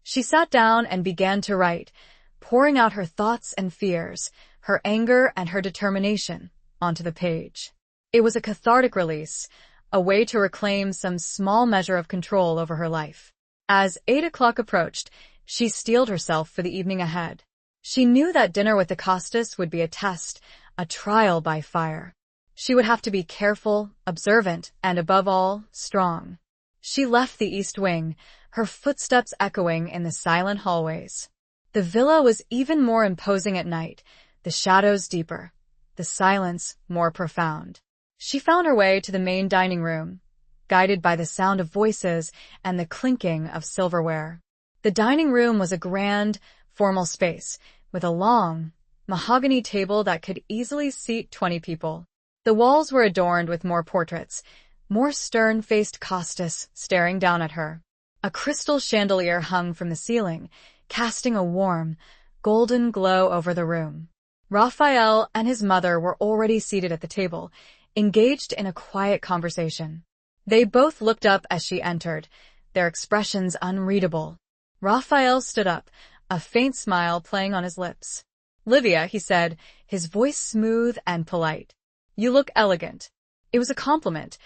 She sat down and began to write, pouring out her thoughts and fears, her anger and her determination, onto the page. It was a cathartic release, a way to reclaim some small measure of control over her life. As 8 o'clock approached, she steeled herself for the evening ahead. She knew that dinner with Acostas would be a test, a trial by fire. She would have to be careful, observant, and above all, strong. She left the East Wing, her footsteps echoing in the silent hallways. The villa was even more imposing at night, the shadows deeper, the silence more profound. She found her way to the main dining room, guided by the sound of voices and the clinking of silverware. The dining room was a grand, formal space, with a long, mahogany table that could easily seat 20 people. The walls were adorned with more portraits, more stern-faced Costas staring down at her. A crystal chandelier hung from the ceiling, casting a warm, golden glow over the room. Raphael and his mother were already seated at the table, engaged in a quiet conversation. They both looked up as she entered, their expressions unreadable. Raphael stood up, a faint smile playing on his lips. "Livia," he said, his voice smooth and polite. "You look elegant." It was a compliment,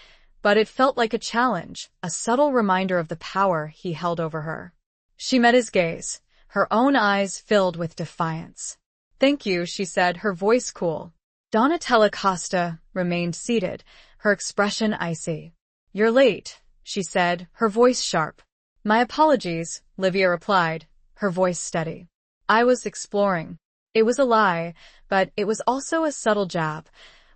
but it felt like a challenge, a subtle reminder of the power he held over her. She met his gaze, her own eyes filled with defiance. "Thank you," she said, her voice cool. Donatella Costa remained seated, her expression icy. "You're late," she said, her voice sharp. "My apologies," Livia replied, her voice steady. "I was exploring." It was a lie, but it was also a subtle jab,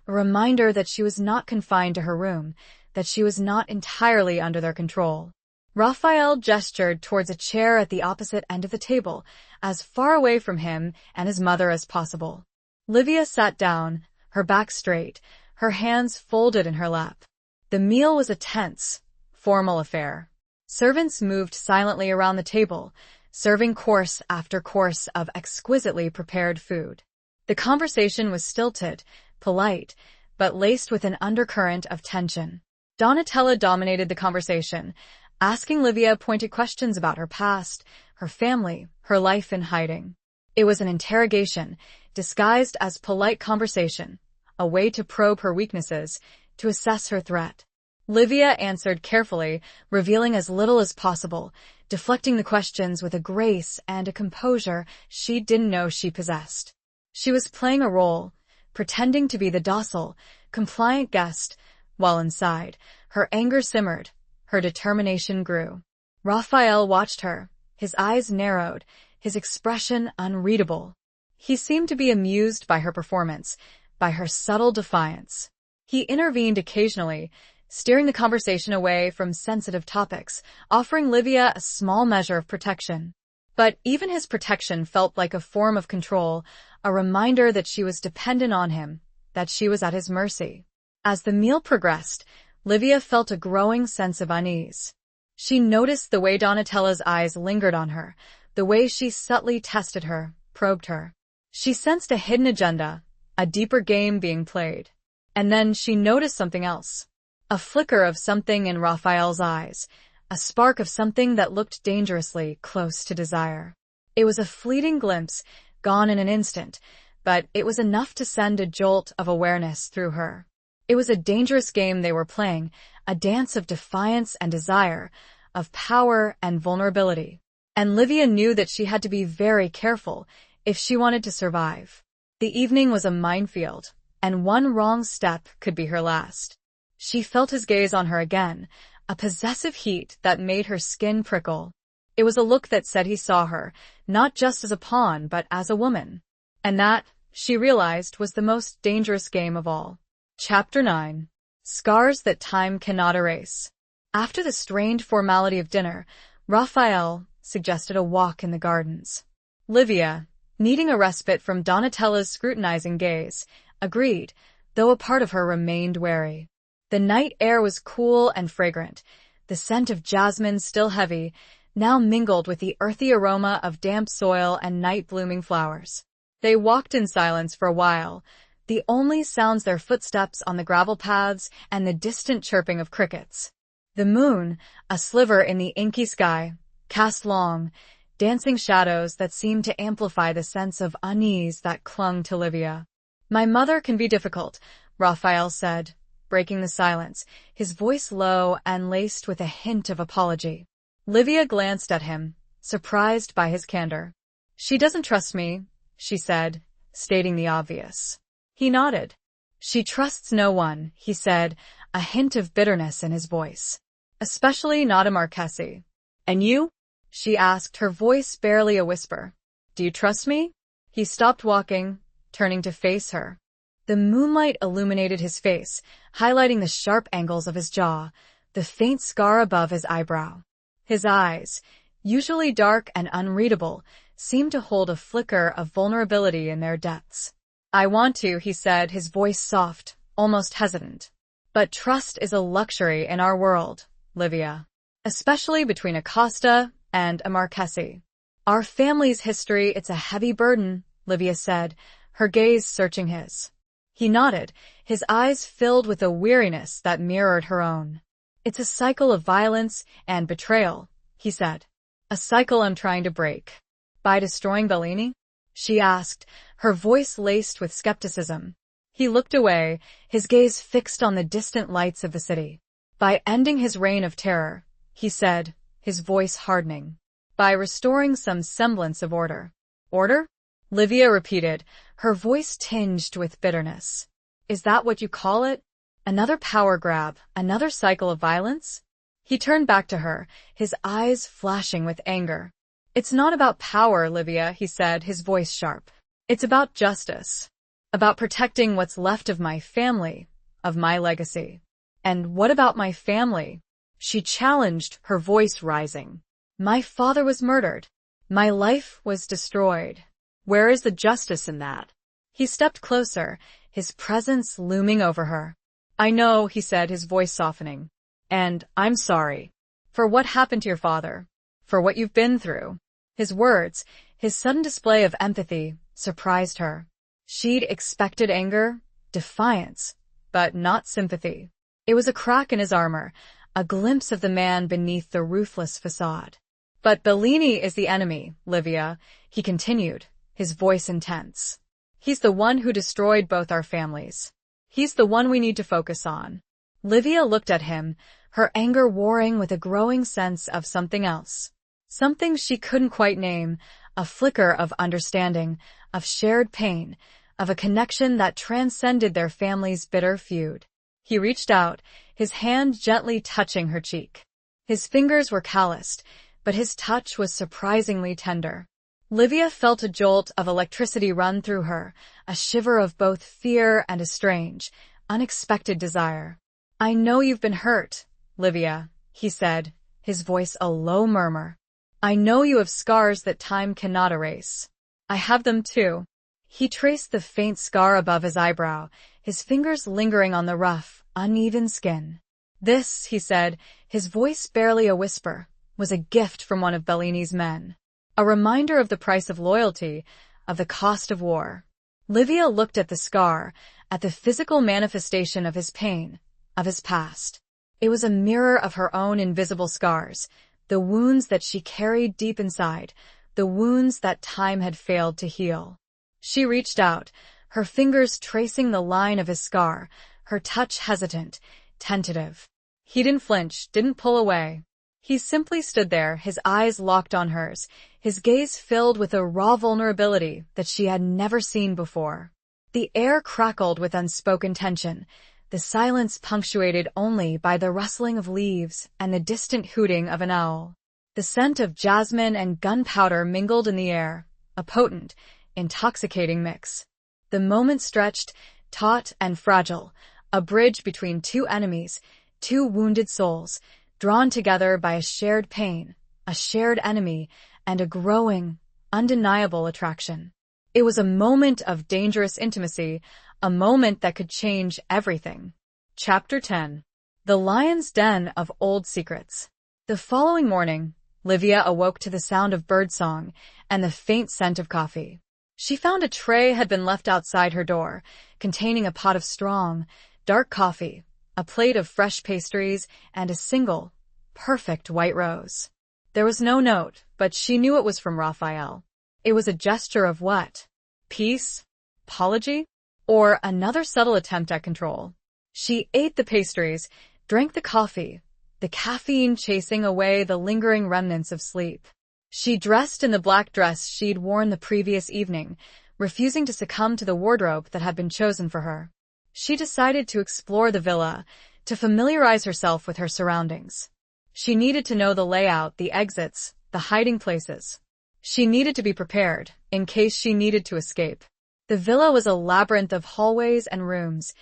a reminder that she was not confined to her room, that she was not entirely under their control. Raphael gestured towards a chair at the opposite end of the table, as far away from him and his mother as possible. Livia sat down, her back straight, her hands folded in her lap. The meal was a tense, formal affair. Servants moved silently around the table, serving course after course of exquisitely prepared food. The conversation was stilted, polite, but laced with an undercurrent of tension. Donatella dominated the conversation, asking Livia pointed questions about her past, her family, her life in hiding. It was an interrogation, disguised as polite conversation, a way to probe her weaknesses, to assess her threat. Livia answered carefully, revealing as little as possible, deflecting the questions with a grace and a composure she didn't know she possessed. She was playing a role, pretending to be the docile, compliant guest, while inside, her anger simmered, her determination grew. Raphael watched her, his eyes narrowed, his expression unreadable. He seemed to be amused by her performance, by her subtle defiance. He intervened occasionally, steering the conversation away from sensitive topics, offering Livia a small measure of protection. But even his protection felt like a form of control, a reminder that she was dependent on him, that she was at his mercy. As the meal progressed, Livia felt a growing sense of unease. She noticed the way Donatella's eyes lingered on her, the way she subtly tested her, probed her. She sensed a hidden agenda, a deeper game being played. And then she noticed something else. A flicker of something in Raphael's eyes, a spark of something that looked dangerously close to desire. It was a fleeting glimpse, gone in an instant, but it was enough to send a jolt of awareness through her. It was a dangerous game they were playing, a dance of defiance and desire, of power and vulnerability. And Livia knew that she had to be very careful if she wanted to survive. The evening was a minefield, and one wrong step could be her last. She felt his gaze on her again, a possessive heat that made her skin prickle. It was a look that said he saw her, not just as a pawn, but as a woman. And that, she realized, was the most dangerous game of all. Chapter 9. Scars that time cannot erase. After the strained formality of dinner, Raphael suggested a walk in the gardens. Livia, needing a respite from Donatella's scrutinizing gaze, agreed, though a part of her remained wary. The night air was cool and fragrant, the scent of jasmine still heavy, now mingled with the earthy aroma of damp soil and night-blooming flowers. They walked in silence for a while, The only sounds their footsteps on the gravel paths and the distant chirping of crickets. The moon, a sliver in the inky sky, cast long, dancing shadows that seemed to amplify the sense of unease that clung to Livia. "My mother can be difficult," Raphael said, breaking the silence, his voice low and laced with a hint of apology. Livia glanced at him, surprised by his candor. "She doesn't trust me," she said, stating the obvious. He nodded. "She trusts no one," he said, a hint of bitterness in his voice. "Especially not a Marchese." "And you?" she asked, her voice barely a whisper. "Do you trust me?" He stopped walking, turning to face her. The moonlight illuminated his face, highlighting the sharp angles of his jaw, the faint scar above his eyebrow. His eyes, usually dark and unreadable, seemed to hold a flicker of vulnerability in their depths. "I want to," he said, his voice soft, almost hesitant. "But trust is a luxury in our world, Livia. Especially between a Costa and a Marchese. Our family's history, it's a heavy burden," Livia said, her gaze searching his. He nodded, his eyes filled with a weariness that mirrored her own. "It's a cycle of violence and betrayal," he said. "A cycle I'm trying to break." "By destroying Bellini?" she asked, her voice laced with skepticism. He looked away, his gaze fixed on the distant lights of the city. "By ending his reign of terror," he said, his voice hardening. "By restoring some semblance of order." "Order?" Livia repeated, her voice tinged with bitterness. "Is that what you call it? Another power grab, another cycle of violence?" He turned back to her, his eyes flashing with anger. "It's not about power, Livia," he said, his voice sharp. "It's about justice. About protecting what's left of my family, of my legacy." "And what about my family?" she challenged, her voice rising. "My father was murdered. My life was destroyed. Where is the justice in that?" He stepped closer, his presence looming over her. "I know," he said, his voice softening. "And I'm sorry. For what happened to your father. For what you've been through." His words, his sudden display of empathy, surprised her. She'd expected anger, defiance, but not sympathy. It was a crack in his armor, a glimpse of the man beneath the ruthless facade. "But Bellini is the enemy, Livia," he continued, his voice intense. "He's the one who destroyed both our families. He's the one we need to focus on." Livia looked at him, her anger warring with a growing sense of something else. Something she couldn't quite name, a flicker of understanding, of shared pain, of a connection that transcended their family's bitter feud. He reached out, his hand gently touching her cheek. His fingers were calloused, but his touch was surprisingly tender. Livia felt a jolt of electricity run through her, a shiver of both fear and a strange, unexpected desire. "I know you've been hurt, Livia," he said, his voice a low murmur. "I know you have scars that time cannot erase. I have them too." He traced the faint scar above his eyebrow, his fingers lingering on the rough, uneven skin. "This," he said, his voice barely a whisper, "was a gift from one of Bellini's men. A reminder of the price of loyalty, of the cost of war." Livia looked at the scar, at the physical manifestation of his pain, of his past. It was a mirror of her own invisible scars, the wounds that she carried deep inside, the wounds that time had failed to heal. She reached out, her fingers tracing the line of his scar, her touch hesitant, tentative. He didn't flinch, didn't pull away. He simply stood there, his eyes locked on hers, his gaze filled with a raw vulnerability that she had never seen before. The air crackled with unspoken tension, the silence punctuated only by the rustling of leaves and the distant hooting of an owl. The scent of jasmine and gunpowder mingled in the air, a potent, intoxicating mix. The moment stretched, taut and fragile, a bridge between two enemies, two wounded souls, drawn together by a shared pain, a shared enemy, and a growing, undeniable attraction. It was a moment of dangerous intimacy, a moment that could change everything. Chapter 10. The Lion's Den of Old Secrets. The following morning, Livia awoke to the sound of birdsong and the faint scent of coffee. She found a tray had been left outside her door, containing a pot of strong, dark coffee, a plate of fresh pastries, and a single, perfect white rose. There was no note, but she knew it was from Raphael. It was a gesture of what? Peace? Apology? Or another subtle attempt at control? She ate the pastries, drank the coffee, the caffeine chasing away the lingering remnants of sleep. She dressed in the black dress she'd worn the previous evening, refusing to succumb to the wardrobe that had been chosen for her. She decided to explore the villa, to familiarize herself with her surroundings. She needed to know the layout, the exits, the hiding places. She needed to be prepared, in case she needed to escape. The villa was a labyrinth of hallways and rooms,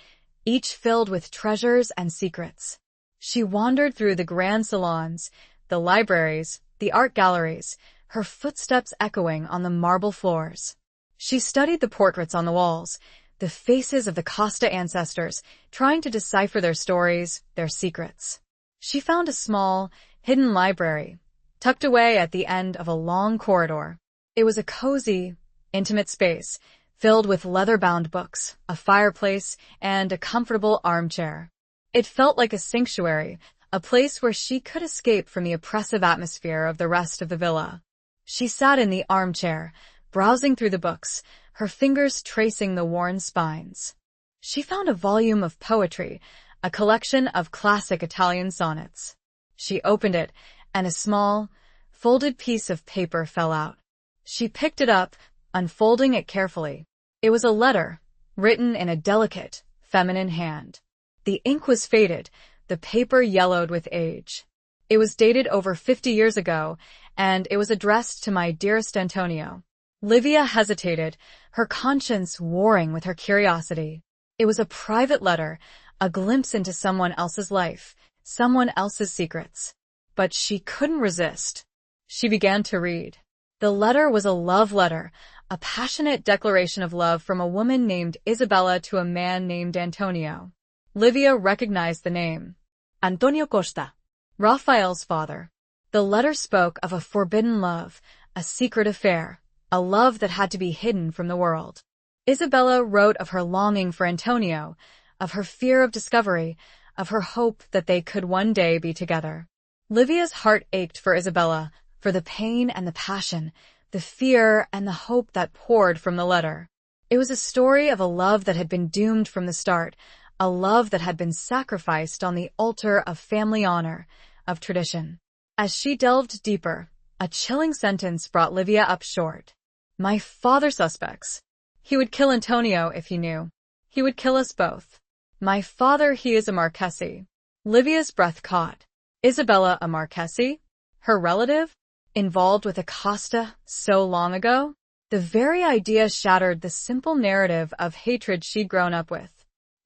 each filled with treasures and secrets. She wandered through the grand salons, the libraries, the art galleries, her footsteps echoing on the marble floors. She studied the portraits on the walls, the faces of the Costa ancestors, trying to decipher their stories, their secrets. She found a small, hidden library, tucked away at the end of a long corridor. It was a cozy, intimate space, filled with leather-bound books, a fireplace, and a comfortable armchair. It felt like a sanctuary, a place where she could escape from the oppressive atmosphere of the rest of the villa. She sat in the armchair, browsing through the books, her fingers tracing the worn spines. She found a volume of poetry, a collection of classic Italian sonnets. She opened it, and a small, folded piece of paper fell out. She picked it up, unfolding it carefully. It was a letter, written in a delicate, feminine hand. The ink was faded, the paper yellowed with age. It was dated over 50 years ago, and it was addressed to my dearest Antonio. Livia hesitated, her conscience warring with her curiosity. It was a private letter, a glimpse into someone else's life, someone else's secrets. But she couldn't resist. She began to read. The letter was a love letter, a passionate declaration of love from a woman named Isabella to a man named Antonio. Livia recognized the name. Antonio Costa, Raphael's father. The letter spoke of a forbidden love, a secret affair, a love that had to be hidden from the world. Isabella wrote of her longing for Antonio, of her fear of discovery, of her hope that they could one day be together. Livia's heart ached for Isabella, for the pain and the passion, the fear and the hope that poured from the letter. It was a story of a love that had been doomed from the start, a love that had been sacrificed on the altar of family honor, of tradition. As she delved deeper, a chilling sentence brought Livia up short. My father suspects. He would kill Antonio if he knew. He would kill us both. My father, he is a Marchese. Livia's breath caught. Isabella a Marchese? Her relative? Involved with a Costa so long ago? The very idea shattered the simple narrative of hatred she'd grown up with.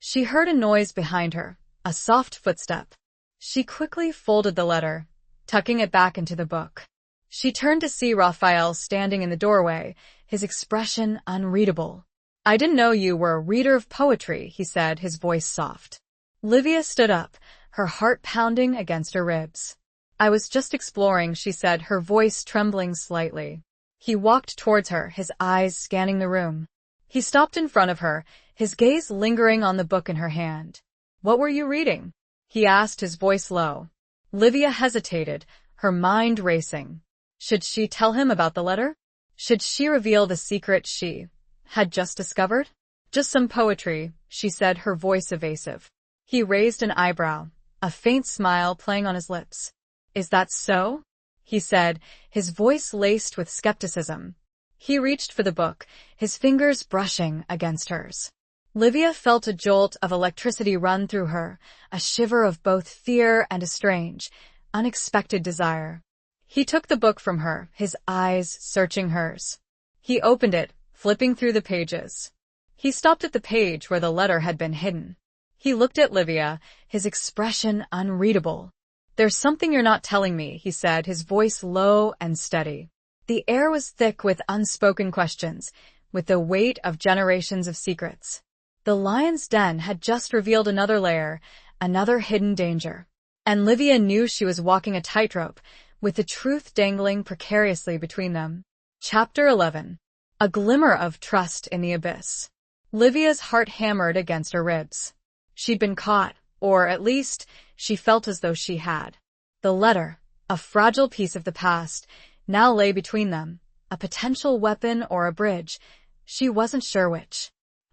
She heard a noise behind her, a soft footstep. She quickly folded the letter, tucking it back into the book. She turned to see Raphael standing in the doorway, his expression unreadable. I didn't know you were a reader of poetry, he said, his voice soft. Livia stood up, her heart pounding against her ribs. I was just exploring, she said, her voice trembling slightly. He walked towards her, his eyes scanning the room. He stopped in front of her, his gaze lingering on the book in her hand. What were you reading? He asked, his voice low. Livia hesitated, her mind racing. Should she tell him about the letter? Should she reveal the secret she had just discovered? Just some poetry, she said, her voice evasive. He raised an eyebrow, a faint smile playing on his lips. Is that so? He said, his voice laced with skepticism. He reached for the book, his fingers brushing against hers. Livia felt a jolt of electricity run through her, a shiver of both fear and a strange, unexpected desire. He took the book from her, his eyes searching hers. He opened it, flipping through the pages. He stopped at the page where the letter had been hidden. He looked at Livia, his expression unreadable. There's something you're not telling me, he said, his voice low and steady. The air was thick with unspoken questions, with the weight of generations of secrets. The lion's den had just revealed another layer, another hidden danger. And Livia knew she was walking a tightrope, with the truth dangling precariously between them. Chapter 11. A glimmer of trust in the abyss. Livia's heart hammered against her ribs. She'd been caught, or at least, she felt as though she had. The letter, a fragile piece of the past, now lay between them, a potential weapon or a bridge. She wasn't sure which.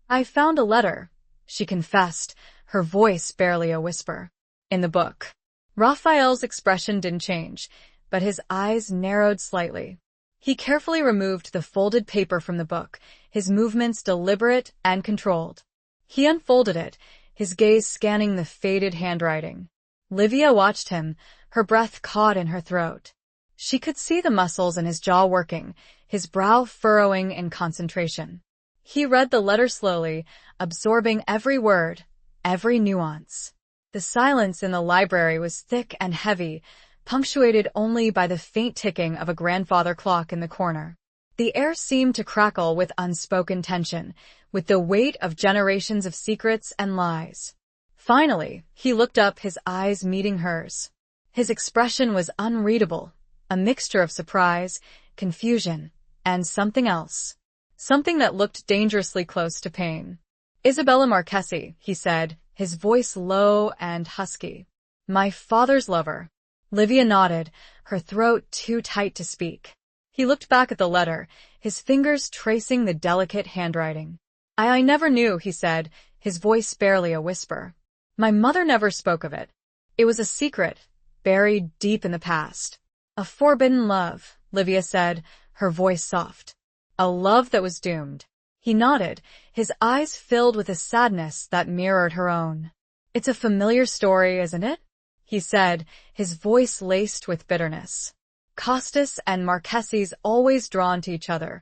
"I found a letter," she confessed, her voice barely a whisper. "In the book." Raphael's expression didn't change, but his eyes narrowed slightly. He carefully removed the folded paper from the book, his movements deliberate and controlled. He unfolded it, his gaze scanning the faded handwriting. Livia watched him, her breath caught in her throat. She could see the muscles in his jaw working, his brow furrowing in concentration. He read the letter slowly, absorbing every word, every nuance. The silence in the library was thick and heavy, punctuated only by the faint ticking of a grandfather clock in the corner. The air seemed to crackle with unspoken tension, with the weight of generations of secrets and lies. Finally, he looked up, his eyes meeting hers. His expression was unreadable, a mixture of surprise, confusion, and something else. Something that looked dangerously close to pain. "Isabella Marchesi," he said, his voice low and husky. "My father's lover." Livia nodded, her throat too tight to speak. He looked back at the letter, his fingers tracing the delicate handwriting. I never knew," he said, his voice barely a whisper. "My mother never spoke of it. It was a secret, buried deep in the past." "A forbidden love," Livia said, her voice soft. "A love that was doomed." He nodded, his eyes filled with a sadness that mirrored her own. "It's a familiar story, isn't it?" he said, his voice laced with bitterness. "Costas and Marcheses always drawn to each other,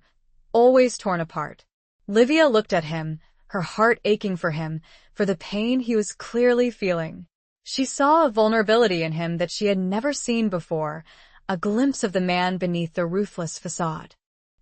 always torn apart." Livia looked at him, her heart aching for him, for the pain he was clearly feeling. She saw a vulnerability in him that she had never seen before, a glimpse of the man beneath the ruthless facade.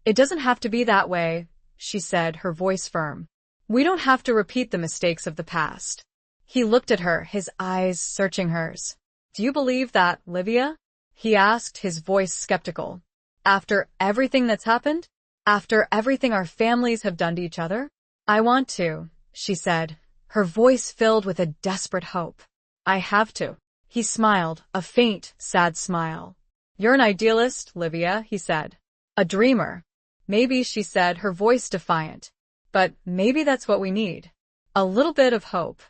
"It doesn't have to be that way," she said, her voice firm. "We don't have to repeat the mistakes of the past." He looked at her, his eyes searching hers. "Do you believe that, Livia?" he asked, his voice skeptical. "After everything that's happened? After everything our families have done to each other?" "I want to," she said, her voice filled with a desperate hope. "I have to." He smiled, a faint, sad smile. "You're an idealist, Livia," he said. "A dreamer." "Maybe," she said, her voice defiant. "But maybe that's what we need. A little bit of hope.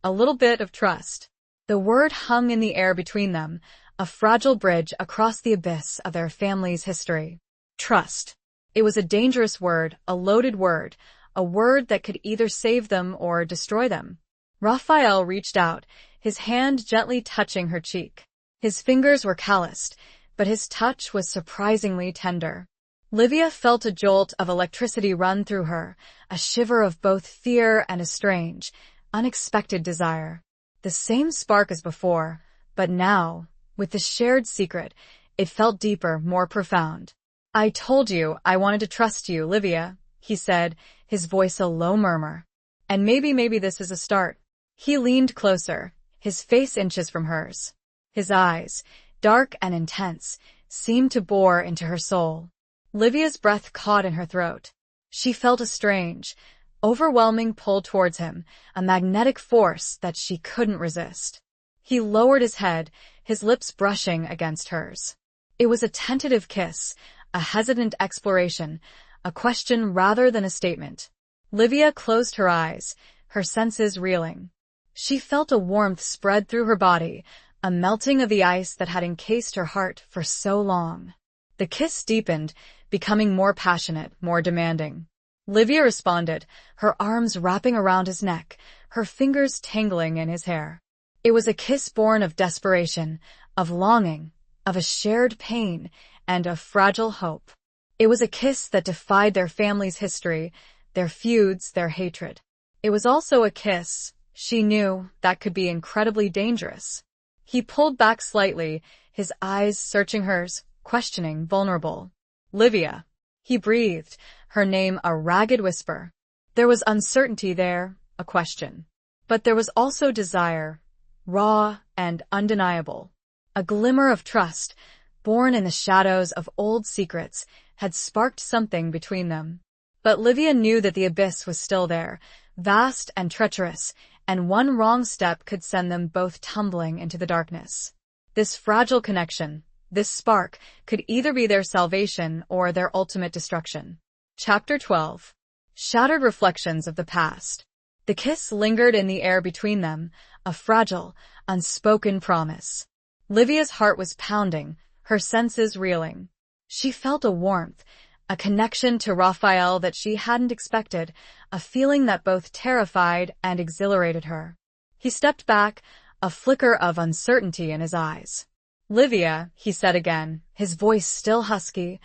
A little bit of trust." The word hung in the air between them, a fragile bridge across the abyss of their family's history. Trust. It was a dangerous word, a loaded word, a word that could either save them or destroy them. Raphael reached out, his hand gently touching her cheek. His fingers were calloused, but his touch was surprisingly tender. Livia felt a jolt of electricity run through her, a shiver of both fear and a strange, unexpected desire. The same spark as before, but now, with the shared secret, it felt deeper, more profound. "I told you I wanted to trust you, Livia," he said, his voice a low murmur. "And maybe this is a start." He leaned closer, his face inches from hers. His eyes, dark and intense, seemed to bore into her soul. Livia's breath caught in her throat. She felt a strange, overwhelming pull towards him, a magnetic force that she couldn't resist. He lowered his head, his lips brushing against hers. It was a tentative kiss, a hesitant exploration, a question rather than a statement. Livia closed her eyes, her senses reeling. She felt a warmth spread through her body, a melting of the ice that had encased her heart for so long. The kiss deepened, becoming more passionate, more demanding. Livia responded, her arms wrapping around his neck, her fingers tangling in his hair. It was a kiss born of desperation, of longing, of a shared pain, and of fragile hope. It was a kiss that defied their family's history, their feuds, their hatred. It was also a kiss, she knew, that could be incredibly dangerous. He pulled back slightly, his eyes searching hers, questioning, vulnerable. "Livia." He breathed, her name a ragged whisper. There was uncertainty there, a question. But there was also desire, raw and undeniable. A glimmer of trust, born in the shadows of old secrets, had sparked something between them. But Livia knew that the abyss was still there, vast and treacherous, and one wrong step could send them both tumbling into the darkness. This fragile connection, this spark, could either be their salvation or their ultimate destruction. Chapter 12. Shattered Reflections of the Past. The kiss lingered in the air between them, a fragile, unspoken promise. Livia's heart was pounding, her senses reeling. She felt a warmth, a connection to Raphael that she hadn't expected, a feeling that both terrified and exhilarated her. He stepped back, a flicker of uncertainty in his eyes. "Livia," he said again, his voice still husky.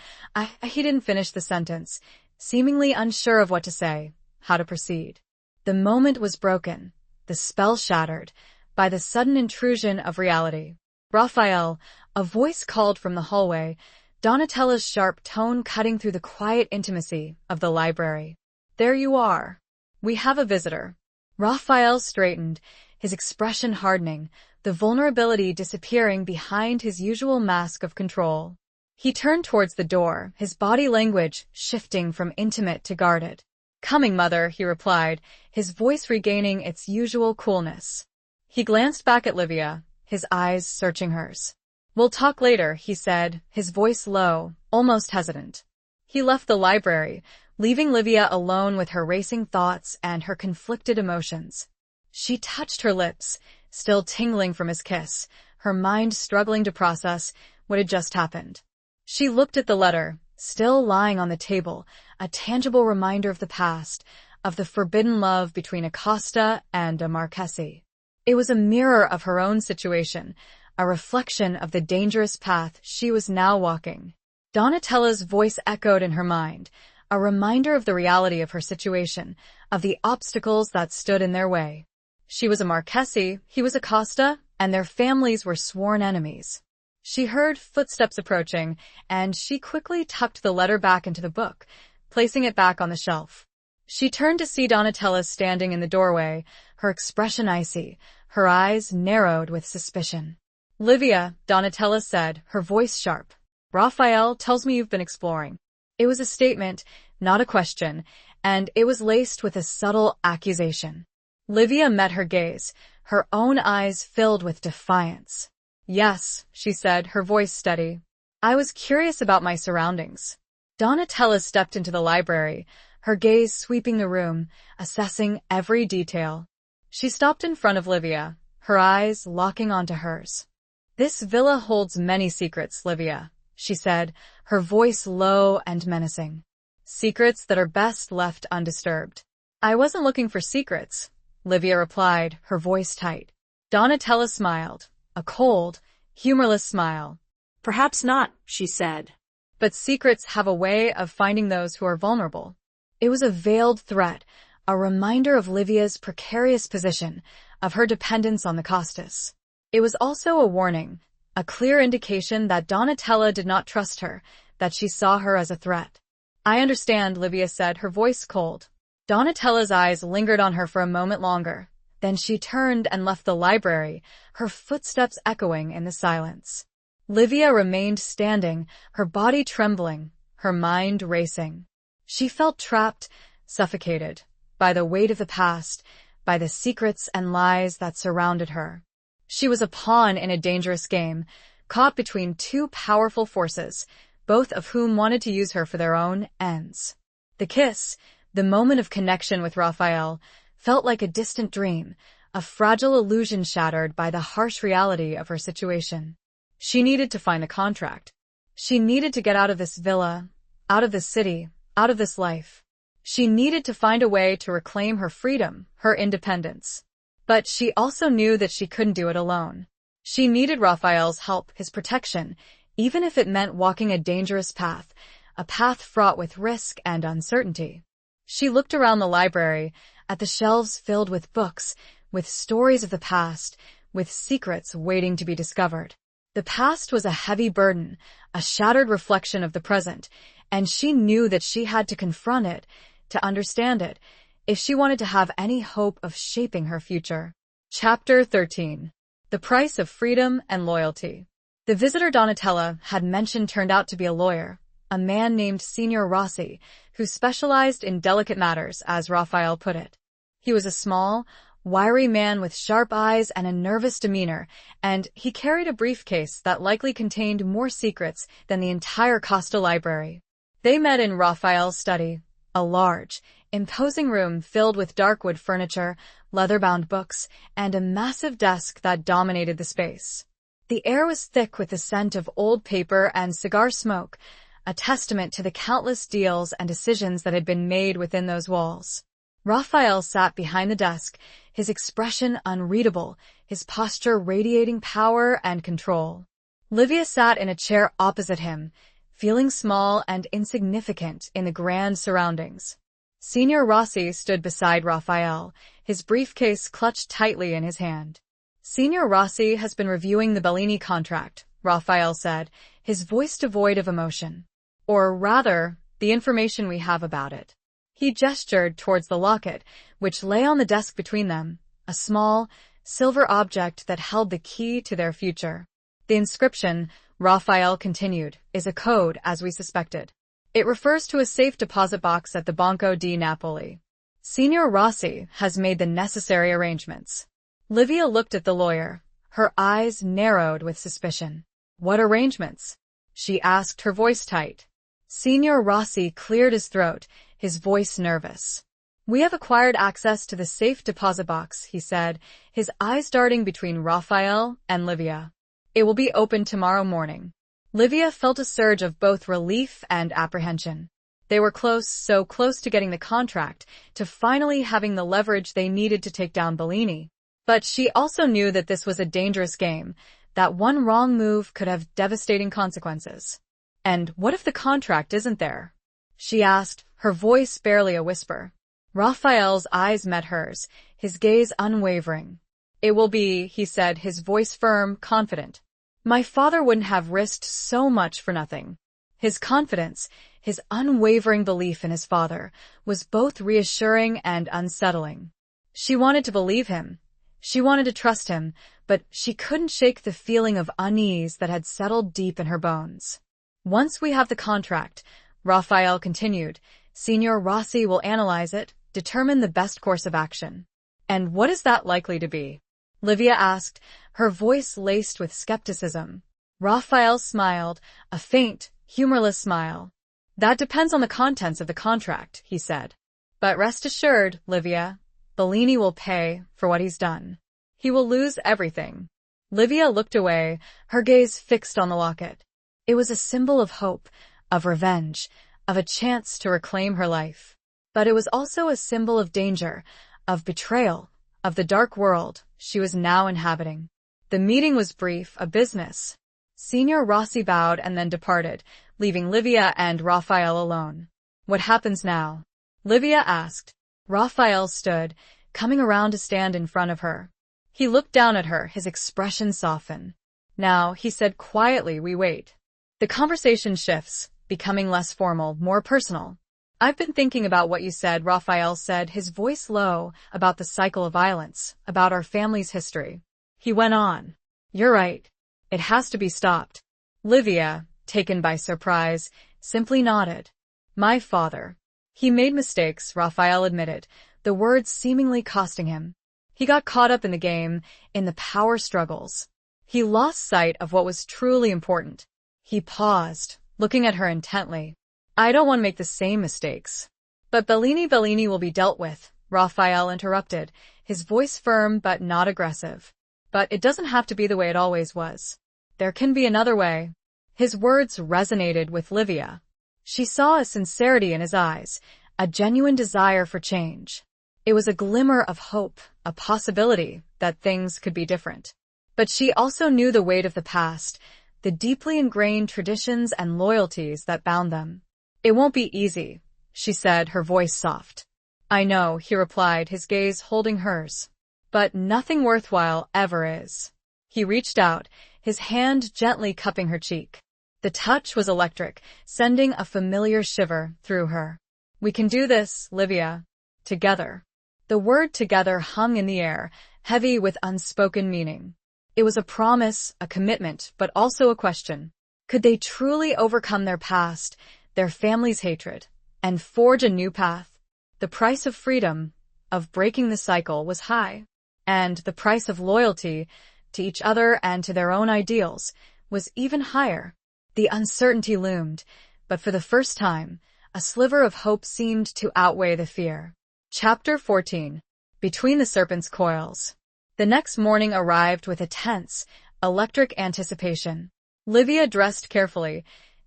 He didn't finish the sentence, seemingly unsure of what to say, how to proceed. The moment was broken, the spell shattered, by the sudden intrusion of reality. "Raphael," a voice called from the hallway, Donatella's sharp tone cutting through the quiet intimacy of the library. "There you are. We have a visitor." Raphael straightened, his expression hardening, the vulnerability disappearing behind his usual mask of control. He turned towards the door, his body language shifting from intimate to guarded. "Coming, mother," he replied, his voice regaining its usual coolness. He glanced back at Livia, his eyes searching hers. "We'll talk later," he said, his voice low, almost hesitant. He left the library, leaving Livia alone with her racing thoughts and her conflicted emotions. She touched her lips, still tingling from his kiss, her mind struggling to process what had just happened. She looked at the letter, still lying on the table, a tangible reminder of the past, of the forbidden love between Acosta and a Marchese. It was a mirror of her own situation, a reflection of the dangerous path she was now walking. Donatella's voice echoed in her mind, a reminder of the reality of her situation, of the obstacles that stood in their way. She was a Marchese, he was Acosta, and their families were sworn enemies. She heard footsteps approaching, and she quickly tucked the letter back into the book, placing it back on the shelf. She turned to see Donatella standing in the doorway, her expression icy, her eyes narrowed with suspicion. "Livia," Donatella said, her voice sharp. "Raphael tells me you've been exploring." It was a statement, not a question, and it was laced with a subtle accusation. Livia met her gaze, her own eyes filled with defiance. "Yes," she said, her voice steady. "I was curious about my surroundings." Donatella stepped into the library, her gaze sweeping the room, assessing every detail. She stopped in front of Livia, her eyes locking onto hers. "This villa holds many secrets, Livia," she said, her voice low and menacing. "Secrets that are best left undisturbed." "I wasn't looking for secrets," Livia replied, her voice tight. Donatella smiled, a cold, humorless smile. "Perhaps not," she said. "But secrets have a way of finding those who are vulnerable." It was a veiled threat, a reminder of Livia's precarious position, of her dependence on the Costas. It was also a warning, a clear indication that Donatella did not trust her, that she saw her as a threat. "I understand," Livia said, her voice cold. Donatella's eyes lingered on her for a moment longer. Then she turned and left the library, her footsteps echoing in the silence. Livia remained standing, her body trembling, her mind racing. She felt trapped, suffocated, by the weight of the past, by the secrets and lies that surrounded her. She was a pawn in a dangerous game, caught between two powerful forces, both of whom wanted to use her for their own ends. The kiss, the moment of connection with Raphael, felt like a distant dream, a fragile illusion shattered by the harsh reality of her situation. She needed to find the contract. She needed to get out of this villa, out of this city, out of this life. She needed to find a way to reclaim her freedom, her independence. But she also knew that she couldn't do it alone. She needed Raphael's help, his protection, even if it meant walking a dangerous path, a path fraught with risk and uncertainty. She looked around the library, at the shelves filled with books, with stories of the past, with secrets waiting to be discovered. The past was a heavy burden, a shattered reflection of the present, and she knew that she had to confront it, to understand it, if she wanted to have any hope of shaping her future. Chapter 13. The Price of Freedom and Loyalty. The visitor Donatella had mentioned turned out to be a lawyer, a man named Signor Rossi, who specialized in delicate matters, as Raphael put it. He was a small, wiry man with sharp eyes and a nervous demeanor, and he carried a briefcase that likely contained more secrets than the entire Costa library. They met in Raphael's study, a large, imposing room filled with dark wood furniture, leather-bound books, and a massive desk that dominated the space. The air was thick with the scent of old paper and cigar smoke, a testament to the countless deals and decisions that had been made within those walls. Raphael sat behind the desk, his expression unreadable, his posture radiating power and control. Livia sat in a chair opposite him, feeling small and insignificant in the grand surroundings. Signor Rossi stood beside Raphael, his briefcase clutched tightly in his hand. Signor Rossi has been reviewing the Bellini contract, Raphael said, his voice devoid of emotion. Or rather, the information we have about it. He gestured towards the locket, which lay on the desk between them, a small, silver object that held the key to their future. The inscription, Raphael continued, is a code, as we suspected. It refers to a safe deposit box at the Banco di Napoli. Signor Rossi has made the necessary arrangements. Livia looked at the lawyer, her eyes narrowed with suspicion. What arrangements? She asked, her voice tight. Signor Rossi cleared his throat, his voice nervous. We have acquired access to the safe deposit box, he said, his eyes darting between Raphael and Livia. It will be open tomorrow morning. Livia felt a surge of both relief and apprehension. They were close, so close to getting the contract, to finally having the leverage they needed to take down Bellini. But she also knew that this was a dangerous game, that one wrong move could have devastating consequences. And what if the contract isn't there? She asked, her voice barely a whisper. Raphael's eyes met hers, his gaze unwavering. It will be, he said, his voice firm, confident. My father wouldn't have risked so much for nothing. His confidence, his unwavering belief in his father, was both reassuring and unsettling. She wanted to believe him. She wanted to trust him, but she couldn't shake the feeling of unease that had settled deep in her bones. Once we have the contract, Raphael continued, Signor Rossi will analyze it, determine the best course of action. And what is that likely to be? Livia asked, her voice laced with skepticism. Raphael smiled, a faint, humorless smile. That depends on the contents of the contract, he said. But rest assured, Livia, Bellini will pay for what he's done. He will lose everything. Livia looked away, her gaze fixed on the locket. It was a symbol of hope, of revenge, of a chance to reclaim her life. But it was also a symbol of danger, of betrayal, of the dark world she was now inhabiting. The meeting was brief, a business. Signor Rossi bowed and then departed, leaving Livia and Raphael alone. What happens now? Livia asked. Raphael stood, coming around to stand in front of her. He looked down at her, his expression softened. Now, he said quietly, we wait. The conversation shifts, becoming less formal, more personal. I've been thinking about what you said, Raphael said, his voice low, about the cycle of violence, about our family's history. He went on. You're right. It has to be stopped. Livia, taken by surprise, simply nodded. My father. He made mistakes, Raphael admitted, the words seemingly costing him. He got caught up in the game, in the power struggles. He lost sight of what was truly important. He paused, looking at her intently. I don't want to make the same mistakes. But Bellini will be dealt with, Raphael interrupted, his voice firm but not aggressive. But it doesn't have to be the way it always was. There can be another way. His words resonated with Livia. She saw a sincerity in his eyes, a genuine desire for change. It was a glimmer of hope, a possibility that things could be different. But she also knew the weight of the past, the deeply ingrained traditions and loyalties that bound them. It won't be easy, she said, her voice soft. I know, he replied, his gaze holding hers. But nothing worthwhile ever is. He reached out, his hand gently cupping her cheek. The touch was electric, sending a familiar shiver through her. We can do this, Livia. Together. The word together hung in the air, heavy with unspoken meaning. It was a promise, a commitment, but also a question. Could they truly overcome their past, their family's hatred, and forge a new path. The price of freedom, of breaking the cycle, was high, and the price of loyalty to each other and to their own ideals was even higher. The uncertainty loomed, but for the first time, a sliver of hope seemed to outweigh the fear. Chapter 14. Between the Serpent's Coils. The next morning arrived with a tense, electric anticipation. Livia dressed carefully,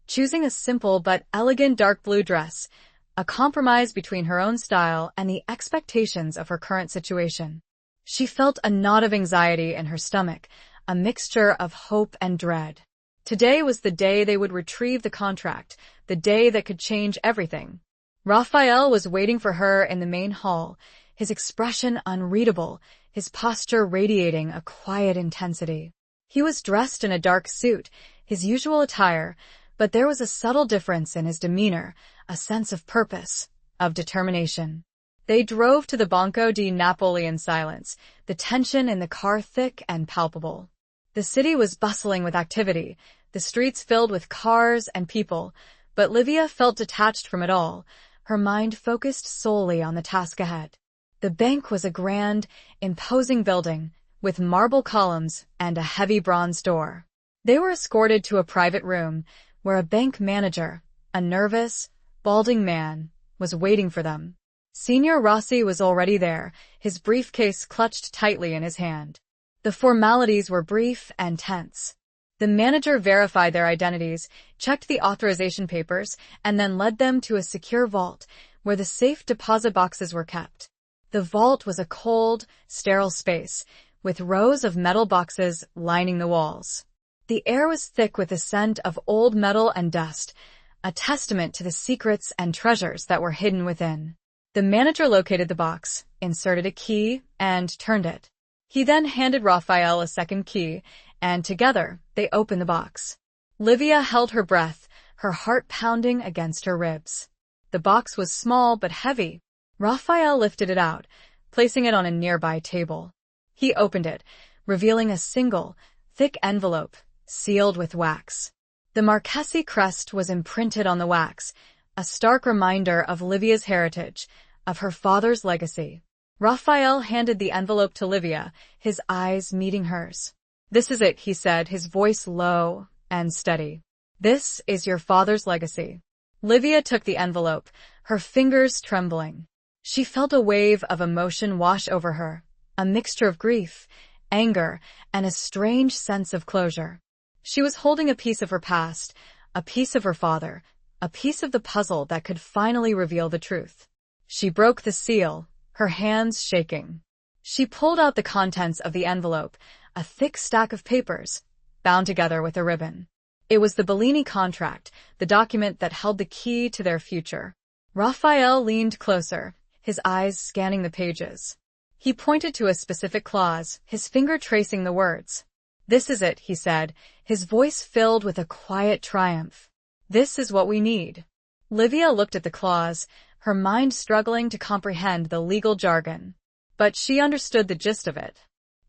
choosing a simple but elegant dark blue dress, a compromise between her own style and the expectations of her current situation. She felt a knot of anxiety in her stomach, a mixture of hope and dread. Today was the day they would retrieve the contract, the day that could change everything. Raphael was waiting for her in the main hall, his expression unreadable, his posture radiating a quiet intensity. He was dressed in a dark suit, his usual attire, but there was a subtle difference in his demeanor, a sense of purpose, of determination. They drove to the Banco di Napoli in silence, the tension in the car thick and palpable. The city was bustling with activity, the streets filled with cars and people, but Livia felt detached from it all, her mind focused solely on the task ahead. The bank was a grand, imposing building, with marble columns and a heavy bronze door. They were escorted to a private room, where a bank manager, a nervous, balding man, was waiting for them. Signor Rossi was already there, his briefcase clutched tightly in his hand. The formalities were brief and tense. The manager verified their identities, checked the authorization papers, and then led them to a secure vault, where the safe deposit boxes were kept. The vault was a cold, sterile space, with rows of metal boxes lining the walls. The air was thick with the scent of old metal and dust, a testament to the secrets and treasures that were hidden within. The manager located the box, inserted a key, and turned it. He then handed Raphael a second key, and together they opened the box. Livia held her breath, her heart pounding against her ribs. The box was small but heavy. Raphael lifted it out, placing it on a nearby table. He opened it, revealing a single, thick envelope, sealed with wax. The Marchesi crest was imprinted on the wax, a stark reminder of Livia's heritage, of her father's legacy. Raphael handed the envelope to Livia, his eyes meeting hers. "This is it," he said, his voice low and steady. "This is your father's legacy." Livia took the envelope, her fingers trembling. She felt a wave of emotion wash over her, a mixture of grief, anger, and a strange sense of closure. She was holding a piece of her past, a piece of her father, a piece of the puzzle that could finally reveal the truth. She broke the seal, her hands shaking. She pulled out the contents of the envelope, a thick stack of papers, bound together with a ribbon. It was the Bellini contract, the document that held the key to their future. Raphael leaned closer, his eyes scanning the pages. He pointed to a specific clause, his finger tracing the words. "This is it," he said, his voice filled with a quiet triumph. "This is what we need." Livia looked at the clause, her mind struggling to comprehend the legal jargon. But she understood the gist of it.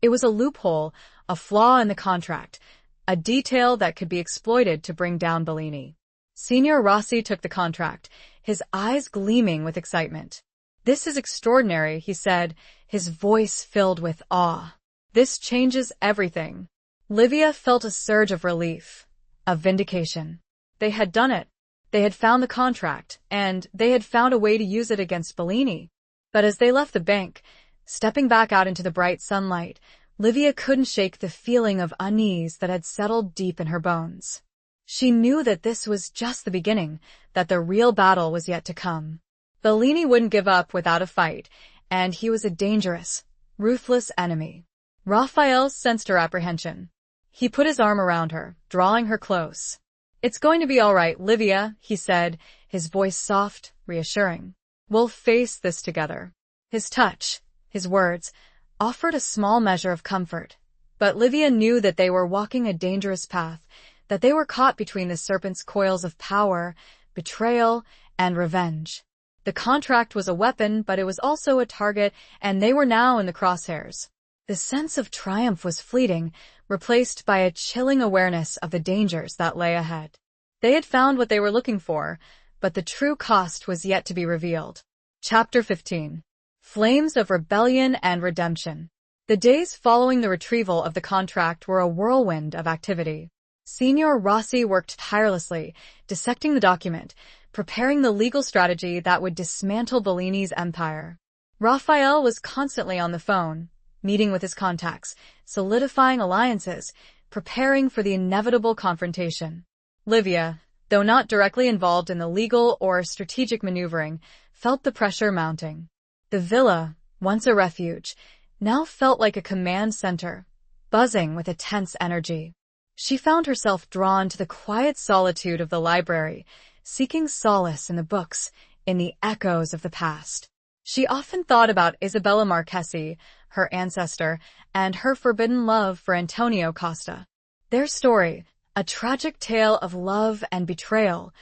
It was a loophole, a flaw in the contract, a detail that could be exploited to bring down Bellini. Signor Rossi took the contract, his eyes gleaming with excitement. "This is extraordinary," he said, his voice filled with awe. "This changes everything." Livia felt a surge of relief, of vindication. They had done it. They had found the contract, and they had found a way to use it against Bellini. But as they left the bank, stepping back out into the bright sunlight, Livia couldn't shake the feeling of unease that had settled deep in her bones. She knew that this was just the beginning, that the real battle was yet to come. Bellini wouldn't give up without a fight, and he was a dangerous, ruthless enemy. Raphael sensed her apprehension. He put his arm around her, drawing her close. "It's going to be all right, Livia," he said, his voice soft, reassuring. "We'll face this together." His touch, his words, offered a small measure of comfort. But Livia knew that they were walking a dangerous path, that they were caught between the serpent's coils of power, betrayal, and revenge. The contract was a weapon, but it was also a target, and they were now in the crosshairs. The sense of triumph was fleeting, replaced by a chilling awareness of the dangers that lay ahead. They had found what they were looking for, but the true cost was yet to be revealed. Chapter 15. Flames of Rebellion and Redemption. The days following the retrieval of the contract were a whirlwind of activity. Signor Rossi worked tirelessly, dissecting the document, preparing the legal strategy that would dismantle Bellini's empire. Raphael was constantly on the phone, meeting with his contacts, solidifying alliances, preparing for the inevitable confrontation. Livia, though not directly involved in the legal or strategic maneuvering, felt the pressure mounting. The villa, once a refuge, now felt like a command center, buzzing with a tense energy. She found herself drawn to the quiet solitude of the library, seeking solace in the books, in the echoes of the past. She often thought about Isabella Marchesi, her ancestor, and her forbidden love for Antonio Costa. Their story, a tragic tale of love and betrayal,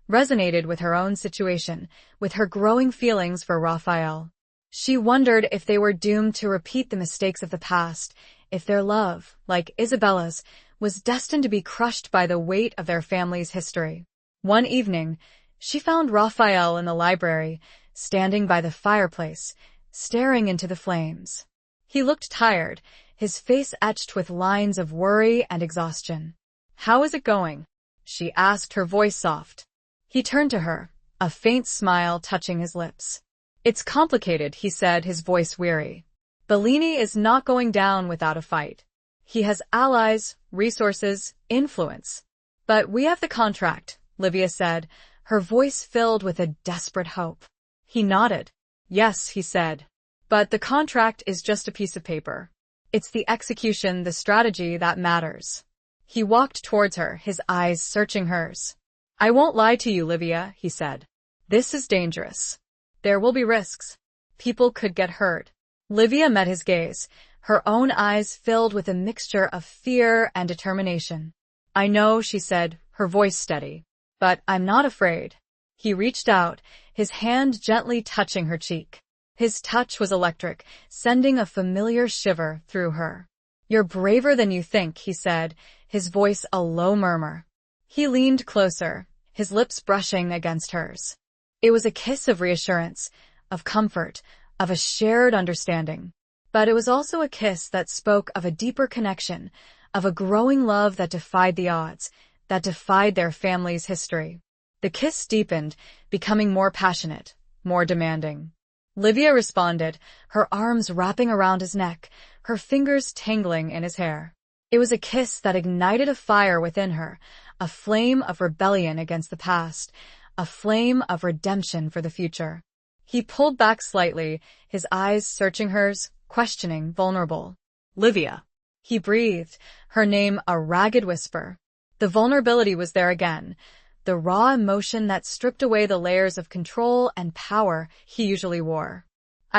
resonated with her own situation, with her growing feelings for Raphael. She wondered if they were doomed to repeat the mistakes of the past, if their love, like Isabella's, was destined to be crushed by the weight of their family's history. One evening, she found Raphael in the library, standing by the fireplace, staring into the flames. He looked tired, his face etched with lines of worry and exhaustion. "How is it going?" she asked, her voice soft. He turned to her, a faint smile touching his lips. "It's complicated," he said, his voice weary. "Bellini is not going down without a fight. He has allies, resources, influence. But we have the contract," Livia said, her voice filled with a desperate hope. He nodded. "Yes," he said. "But the contract is just a piece of paper. It's the execution, the strategy that matters." He walked towards her, his eyes searching hers. "I won't lie to you, Livia," he said. "This is dangerous. There will be risks. People could get hurt." Livia met his gaze, her own eyes filled with a mixture of fear and determination. "I know," she said, her voice steady. "But I'm not afraid." He reached out, his hand gently touching her cheek. His touch was electric, sending a familiar shiver through her. "You're braver than you think," he said, his voice a low murmur. He leaned closer, his lips brushing against hers. It was a kiss of reassurance, of comfort, of a shared understanding. But it was also a kiss that spoke of a deeper connection, of a growing love that defied the odds, that defied their family's history. The kiss deepened, becoming more passionate, more demanding. Livia responded, her arms wrapping around his neck, her fingers tangling in his hair. It was a kiss that ignited a fire within her, a flame of rebellion against the past, a flame of redemption for the future. He pulled back slightly, his eyes searching hers, questioning, vulnerable. "Livia." He breathed, her name a ragged whisper. The vulnerability was there again, the raw emotion that stripped away the layers of control and power he usually wore.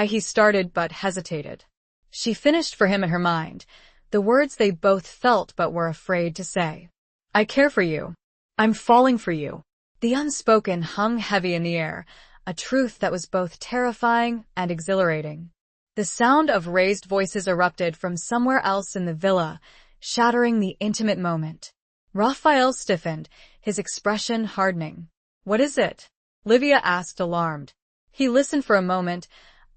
He started but hesitated. She finished for him in her mind, the words they both felt but were afraid to say. "I care for you. I'm falling for you." The unspoken hung heavy in the air, a truth that was both terrifying and exhilarating. The sound of raised voices erupted from somewhere else in the villa, shattering the intimate moment. Raphael stiffened, his expression hardening. "What is it?" Livia asked, alarmed. He listened for a moment,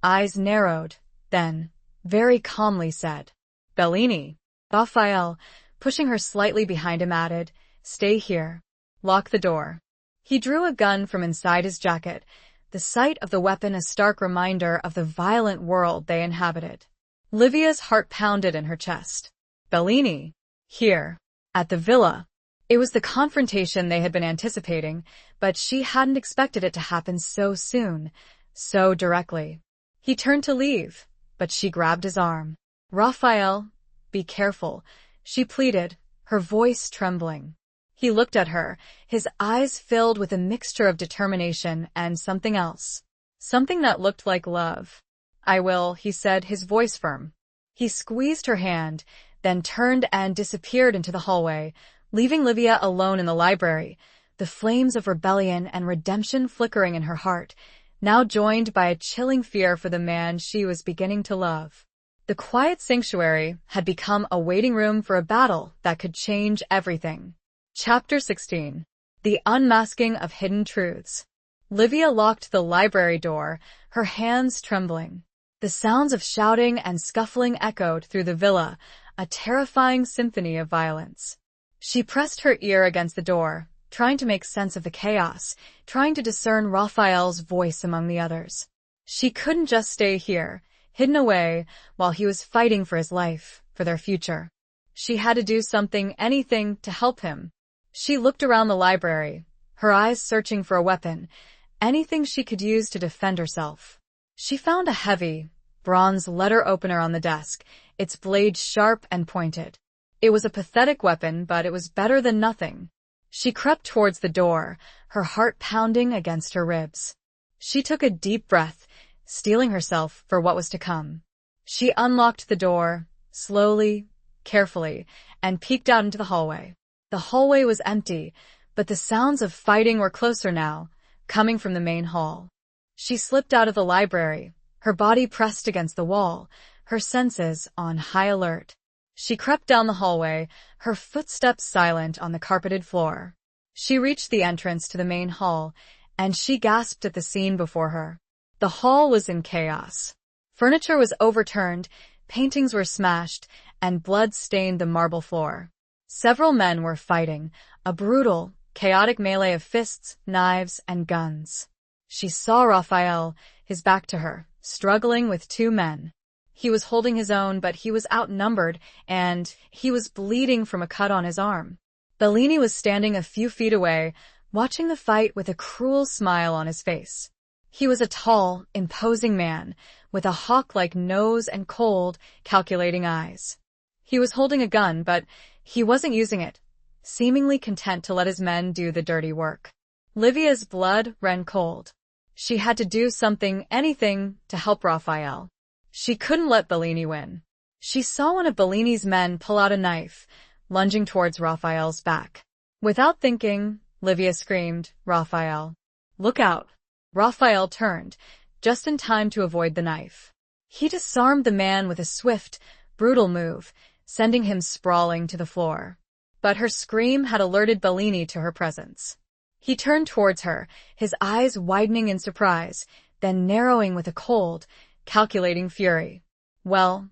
eyes narrowed, then, very calmly said, "Bellini." Raphael, pushing her slightly behind him, added, "Stay here. Lock the door." He drew a gun from inside his jacket, the sight of the weapon a stark reminder of the violent world they inhabited. Livia's heart pounded in her chest. Bellini. Here. At the villa. It was the confrontation they had been anticipating, but she hadn't expected it to happen so soon, so directly. He turned to leave, but she grabbed his arm. "Raphael, be careful," she pleaded, her voice trembling. He looked at her, his eyes filled with a mixture of determination and something else. Something that looked like love. "I will," he said, his voice firm. He squeezed her hand, then turned and disappeared into the hallway, leaving Livia alone in the library, the flames of rebellion and redemption flickering in her heart, now joined by a chilling fear for the man she was beginning to love. The quiet sanctuary had become a waiting room for a battle that could change everything. Chapter 16. The Unmasking of Hidden Truths. Livia locked the library door, her hands trembling. The sounds of shouting and scuffling echoed through the villa, a terrifying symphony of violence. She pressed her ear against the door, trying to make sense of the chaos, trying to discern Raphael's voice among the others. She couldn't just stay here, hidden away, while he was fighting for his life, for their future. She had to do something, anything, to help him. She looked around the library, her eyes searching for a weapon, anything she could use to defend herself. She found a heavy, bronze letter opener on the desk, its blade sharp and pointed. It was a pathetic weapon, but it was better than nothing. She crept towards the door, her heart pounding against her ribs. She took a deep breath, steeling herself for what was to come. She unlocked the door, slowly, carefully, and peeked out into the hallway. The hallway was empty, but the sounds of fighting were closer now, coming from the main hall. She slipped out of the library, her body pressed against the wall, her senses on high alert. She crept down the hallway, her footsteps silent on the carpeted floor. She reached the entrance to the main hall, and she gasped at the scene before her. The hall was in chaos. Furniture was overturned, paintings were smashed, and blood stained the marble floor. Several men were fighting, a brutal, chaotic melee of fists, knives, and guns. She saw Raphael, his back to her, struggling with two men. He was holding his own, but he was outnumbered, and he was bleeding from a cut on his arm. Bellini was standing a few feet away, watching the fight with a cruel smile on his face. He was a tall, imposing man, with a hawk-like nose and cold, calculating eyes. He was holding a gun, but he wasn't using it, seemingly content to let his men do the dirty work. Livia's blood ran cold. She had to do something, anything, to help Raphael. She couldn't let Bellini win. She saw one of Bellini's men pull out a knife, lunging towards Raphael's back. Without thinking, Livia screamed, "Raphael, look out!" Raphael turned, just in time to avoid the knife. He disarmed the man with a swift, brutal move, sending him sprawling to the floor. But her scream had alerted Bellini to her presence. He turned towards her, his eyes widening in surprise, then narrowing with a cold, calculating fury. Well,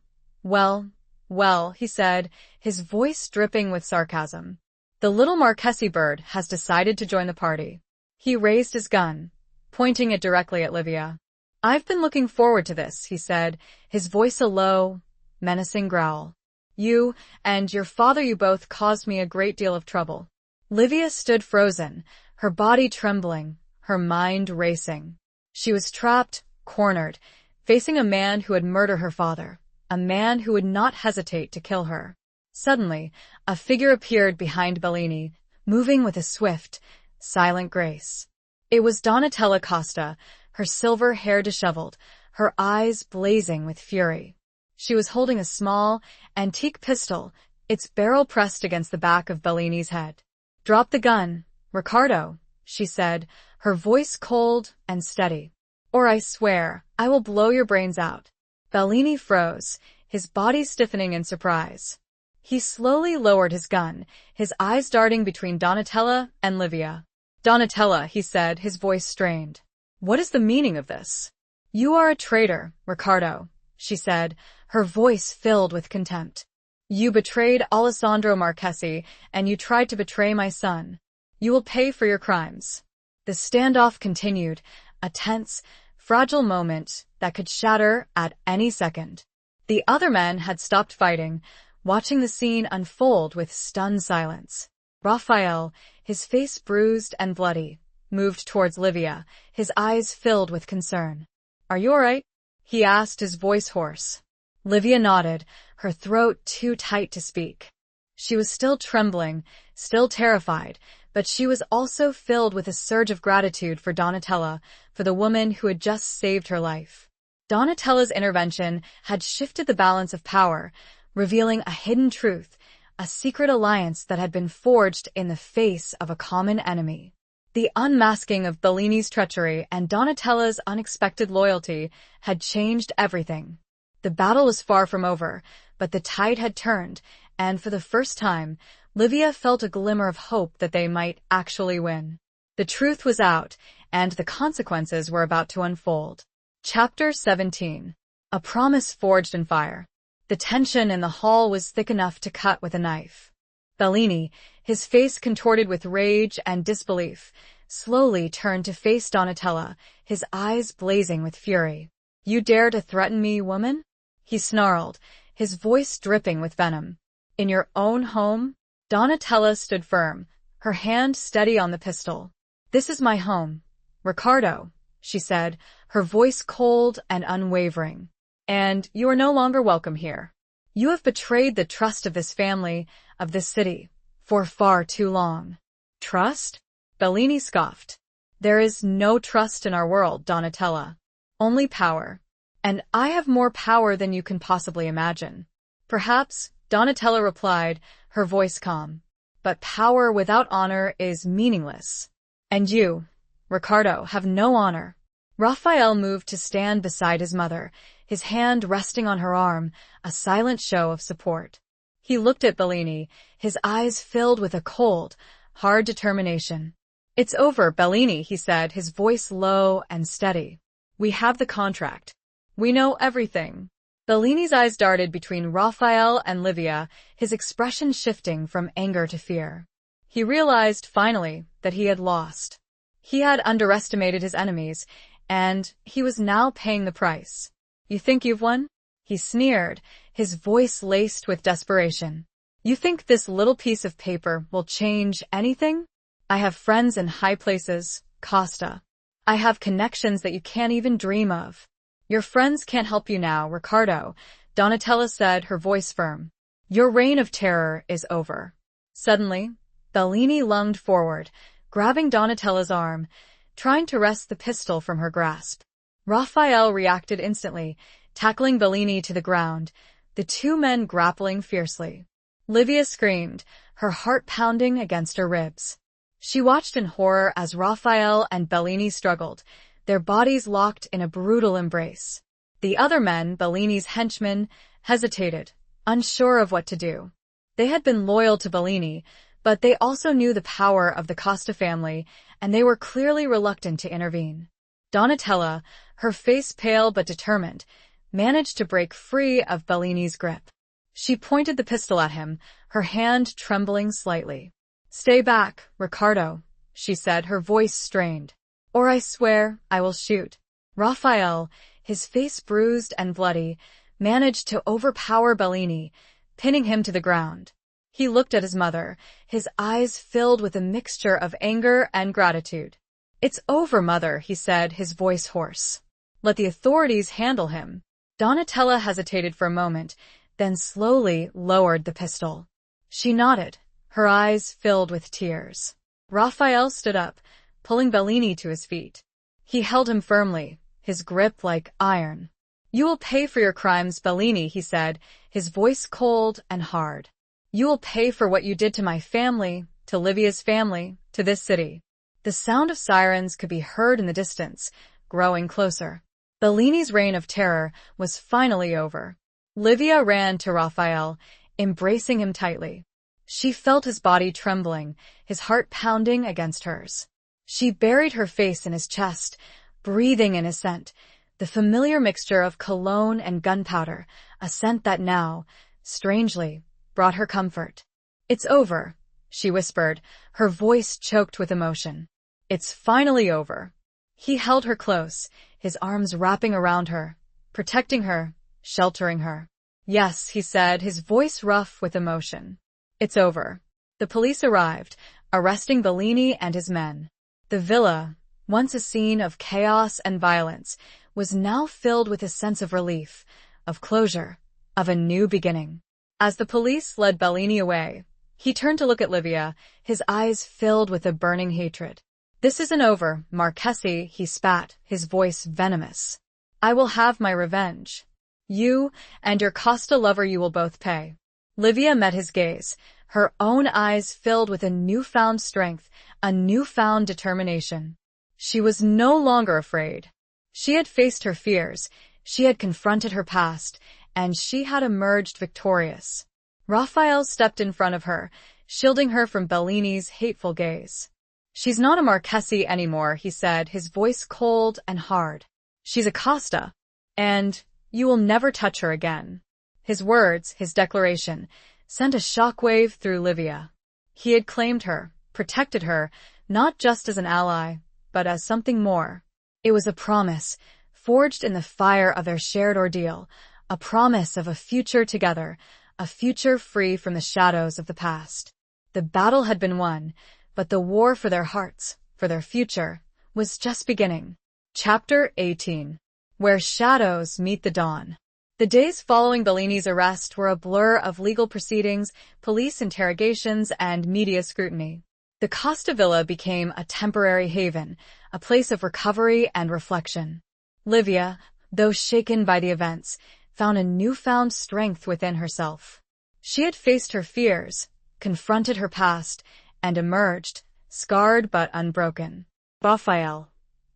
he said, his voice dripping with sarcasm. "The little Marchese bird has decided to join the party." He raised his gun, pointing it directly at Livia. "I've been looking forward to this," he said, his voice a low, menacing growl. "You and your father, you both caused me a great deal of trouble." Livia stood frozen, her body trembling, her mind racing. She was trapped, cornered, facing a man who had murdered her father, a man who would not hesitate to kill her. Suddenly, a figure appeared behind Bellini, moving with a swift, silent grace. It was Donatella Costa, her silver hair disheveled, her eyes blazing with fury. She was holding a small, antique pistol, its barrel pressed against the back of Bellini's head. "Drop the gun, Riccardo," she said, her voice cold and steady. "Or I swear, I will blow your brains out." Bellini froze, his body stiffening in surprise. He slowly lowered his gun, his eyes darting between Donatella and Livia. "Donatella," he said, his voice strained. "What is the meaning of this?" "You are a traitor, Riccardo," she said, her voice filled with contempt. "You betrayed Alessandro Marchesi, and you tried to betray my son. You will pay for your crimes." The standoff continued, a tense, fragile moment that could shatter at any second. The other men had stopped fighting, watching the scene unfold with stunned silence. Raphael, his face bruised and bloody, moved towards Livia, his eyes filled with concern. "Are you all right?" he asked, his voice hoarse. Livia nodded, her throat too tight to speak. She was still trembling, still terrified, but she was also filled with a surge of gratitude for Donatella, for the woman who had just saved her life. Donatella's intervention had shifted the balance of power, revealing a hidden truth, a secret alliance that had been forged in the face of a common enemy. The unmasking of Bellini's treachery and Donatella's unexpected loyalty had changed everything. The battle was far from over, but the tide had turned, and for the first time, Livia felt a glimmer of hope that they might actually win. The truth was out, and the consequences were about to unfold. Chapter 17. A Promise Forged in Fire. The tension in the hall was thick enough to cut with a knife. Bellini, his face contorted with rage and disbelief, slowly turned to face Donatella, his eyes blazing with fury. "You dare to threaten me, woman?" he snarled, his voice dripping with venom. "In your own home?" Donatella stood firm, her hand steady on the pistol. "This is my home, Riccardo," she said, her voice cold and unwavering. "And you are no longer welcome here. You have betrayed the trust of this family, of this city, for far too long." "Trust?" Bellini scoffed. "There is no trust in our world, Donatella. Only power. And I have more power than you can possibly imagine." "Perhaps," Donatella replied, her voice calm. "But power without honor is meaningless. And you, Riccardo, have no honor." Raphael moved to stand beside his mother, his hand resting on her arm, a silent show of support. He looked at Bellini, his eyes filled with a cold, hard determination. "It's over, Bellini," he said, his voice low and steady. "We have the contract. We know everything." Bellini's eyes darted between Raphael and Livia, his expression shifting from anger to fear. He realized, finally, that he had lost. He had underestimated his enemies, and he was now paying the price. "You think you've won?" he sneered, his voice laced with desperation. "You think this little piece of paper will change anything? I have friends in high places, Costa. I have connections that you can't even dream of." "Your friends can't help you now, Riccardo," Donatella said, her voice firm. "Your reign of terror is over." Suddenly, Bellini lunged forward, grabbing Donatella's arm, trying to wrest the pistol from her grasp. Raphael reacted instantly, tackling Bellini to the ground, the two men grappling fiercely. Livia screamed, her heart pounding against her ribs. She watched in horror as Raphael and Bellini struggled, their bodies locked in a brutal embrace. The other men, Bellini's henchmen, hesitated, unsure of what to do. They had been loyal to Bellini, but they also knew the power of the Costa family, and they were clearly reluctant to intervene. Donatella, her face pale but determined, managed to break free of Bellini's grip. She pointed the pistol at him, her hand trembling slightly. "Stay back, Riccardo," she said, her voice strained. "Or I swear I will shoot." Raphael, his face bruised and bloody, managed to overpower Bellini, pinning him to the ground. He looked at his mother, his eyes filled with a mixture of anger and gratitude. "It's over, Mother," he said, his voice hoarse. "Let the authorities handle him." Donatella hesitated for a moment, then slowly lowered the pistol. She nodded, her eyes filled with tears. Raphael stood up, pulling Bellini to his feet. He held him firmly, his grip like iron. "You will pay for your crimes, Bellini," he said, his voice cold and hard. "You will pay for what you did to my family, to Livia's family, to this city." The sound of sirens could be heard in the distance, growing closer. Bellini's reign of terror was finally over. Livia ran to Raphael, embracing him tightly. She felt his body trembling, his heart pounding against hers. She buried her face in his chest, breathing in his scent, the familiar mixture of cologne and gunpowder, a scent that now, strangely, brought her comfort. "It's over," she whispered, her voice choked with emotion. "It's finally over." He held her close, his arms wrapping around her, protecting her, sheltering her. "Yes," he said, his voice rough with emotion. "It's over." The police arrived, arresting Bellini and his men. The villa, once a scene of chaos and violence, was now filled with a sense of relief, of closure, of a new beginning. As the police led Bellini away, he turned to look at Livia, his eyes filled with a burning hatred. "This isn't over, Marchese," he spat, his voice venomous. "I will have my revenge. You and your Costa lover, you will both pay." Livia met his gaze, her own eyes filled with a newfound strength, a newfound determination. She was no longer afraid. She had faced her fears, she had confronted her past, and she had emerged victorious. Raphael stepped in front of her, shielding her from Bellini's hateful gaze. She's not a Marquesi anymore, he said, his voice cold and hard. She's a Costa, and you will never touch her again. His words, his declaration, sent a shockwave through Livia. He had claimed her, protected her, not just as an ally, but as something more. It was a promise, forged in the fire of their shared ordeal, a promise of a future together, a future free from the shadows of the past. The battle had been won, but the war for their hearts, for their future, was just beginning. Chapter 18. Where Shadows Meet the Dawn. The days following Bellini's arrest were a blur of legal proceedings, police interrogations, and media scrutiny. The Costa Villa became a temporary haven, a place of recovery and reflection. Livia, though shaken by the events, found a newfound strength within herself. She had faced her fears, confronted her past, and emerged, scarred but unbroken. Raphael,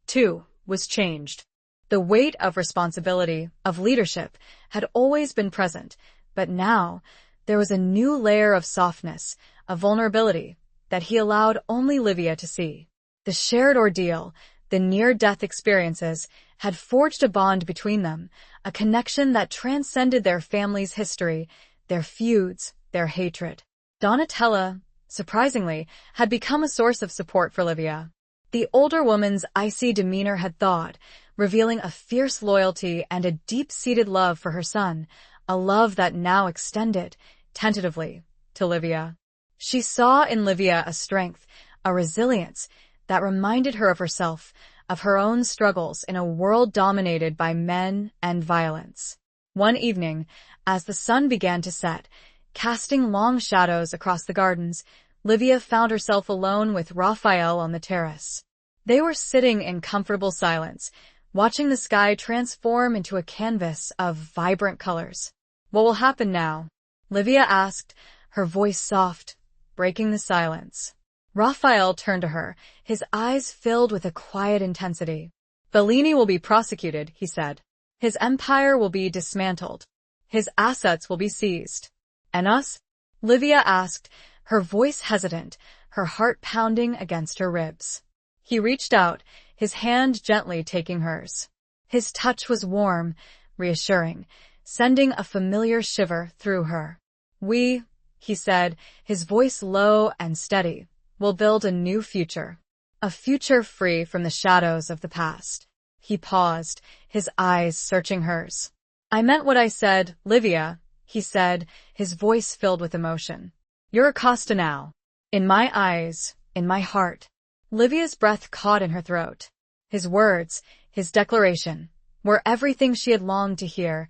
too, was changed. The weight of responsibility, of leadership, had always been present, but now there was a new layer of softness, of vulnerability, that he allowed only Livia to see. The shared ordeal, the near-death experiences, had forged a bond between them, a connection that transcended their family's history, their feuds, their hatred. Donatella, surprisingly, had become a source of support for Livia. The older woman's icy demeanor had thawed, revealing a fierce loyalty and a deep-seated love for her son, a love that now extended, tentatively, to Livia. She saw in Livia a strength, a resilience, that reminded her of herself, of her own struggles in a world dominated by men and violence. One evening, as the sun began to set, casting long shadows across the gardens, Livia found herself alone with Raphael on the terrace. They were sitting in comfortable silence, watching the sky transform into a canvas of vibrant colors. "What will happen now?" Livia asked, her voice soft, breaking the silence. Raphael turned to her, his eyes filled with a quiet intensity. "Bellini will be prosecuted," he said. "His empire will be dismantled. His assets will be seized. And us?" Livia asked, her voice hesitant, her heart pounding against her ribs. He reached out, his hand gently taking hers. His touch was warm, reassuring, sending a familiar shiver through her. "We," he said, his voice low and steady, "will build a new future. A future free from the shadows of the past." He paused, his eyes searching hers. "I meant what I said, Livia," he said, his voice filled with emotion. "You're a Costa now. In my eyes, in my heart." Livia's breath caught in her throat. His words, his declaration, were everything she had longed to hear,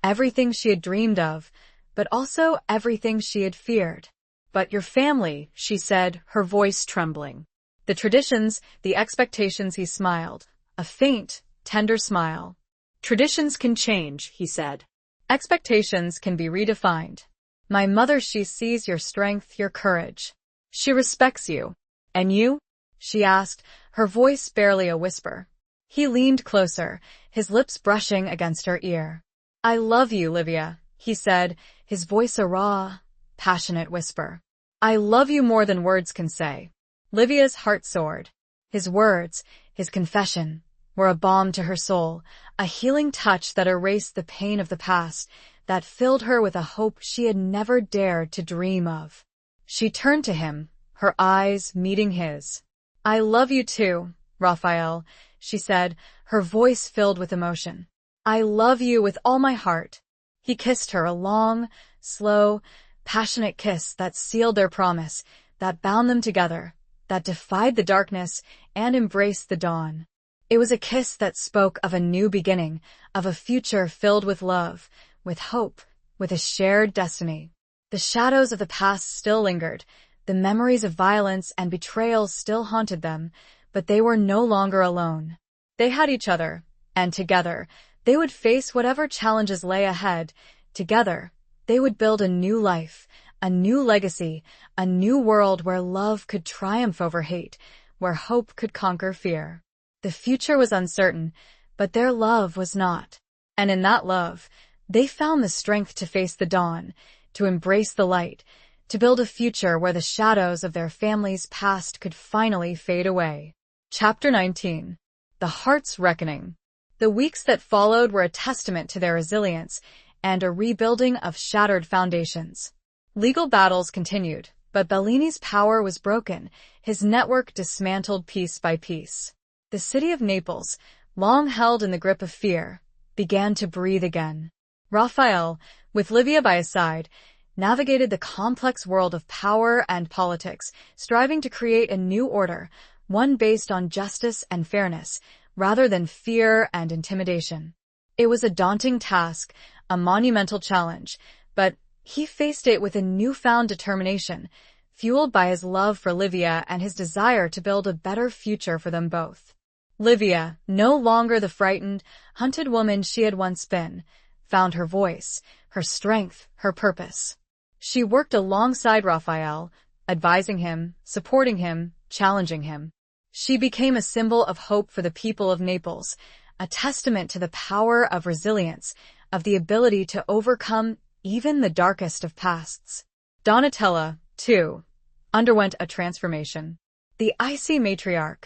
everything she had dreamed of, but also everything she had feared. "But your family," she said, her voice trembling. "The traditions, the expectations," he smiled, a faint, tender smile. "Traditions can change," he said. "Expectations can be redefined. My mother, she sees your strength, your courage. She respects you. And you?" she asked, her voice barely a whisper. He leaned closer, his lips brushing against her ear. "I love you, Livia," he said, his voice a raw, passionate whisper. "I love you more than words can say." Livia's heart soared. His words, his confession, were a balm to her soul, a healing touch that erased the pain of the past, that filled her with a hope she had never dared to dream of. She turned to him, her eyes meeting his. "I love you too, Raphael," she said, her voice filled with emotion. "I love you with all my heart." He kissed her, a long, slow, passionate kiss that sealed their promise, that bound them together, that defied the darkness and embraced the dawn. It was a kiss that spoke of a new beginning, of a future filled with love, with hope, with a shared destiny. The shadows of the past still lingered, the memories of violence and betrayal still haunted them, but they were no longer alone. They had each other, and together, they would face whatever challenges lay ahead. Together, they would build a new life, a new legacy, a new world where love could triumph over hate, where hope could conquer fear. The future was uncertain, but their love was not. And in that love, they found the strength to face the dawn, to embrace the light, to build a future where the shadows of their family's past could finally fade away. Chapter 19. The Heart's Reckoning. The weeks that followed were a testament to their resilience and a rebuilding of shattered foundations. Legal battles continued, but Bellini's power was broken, his network dismantled piece by piece. The city of Naples, long held in the grip of fear, began to breathe again. Raphael, with Livia by his side, navigated the complex world of power and politics, striving to create a new order, one based on justice and fairness, rather than fear and intimidation. It was a daunting task, a monumental challenge, but he faced it with a newfound determination, fueled by his love for Livia and his desire to build a better future for them both. Livia, no longer the frightened, hunted woman she had once been, found her voice, her strength, her purpose. She worked alongside Raphael, advising him, supporting him, challenging him. She became a symbol of hope for the people of Naples, a testament to the power of resilience, of the ability to overcome even the darkest of pasts. Donatella, too, underwent a transformation. The icy matriarch,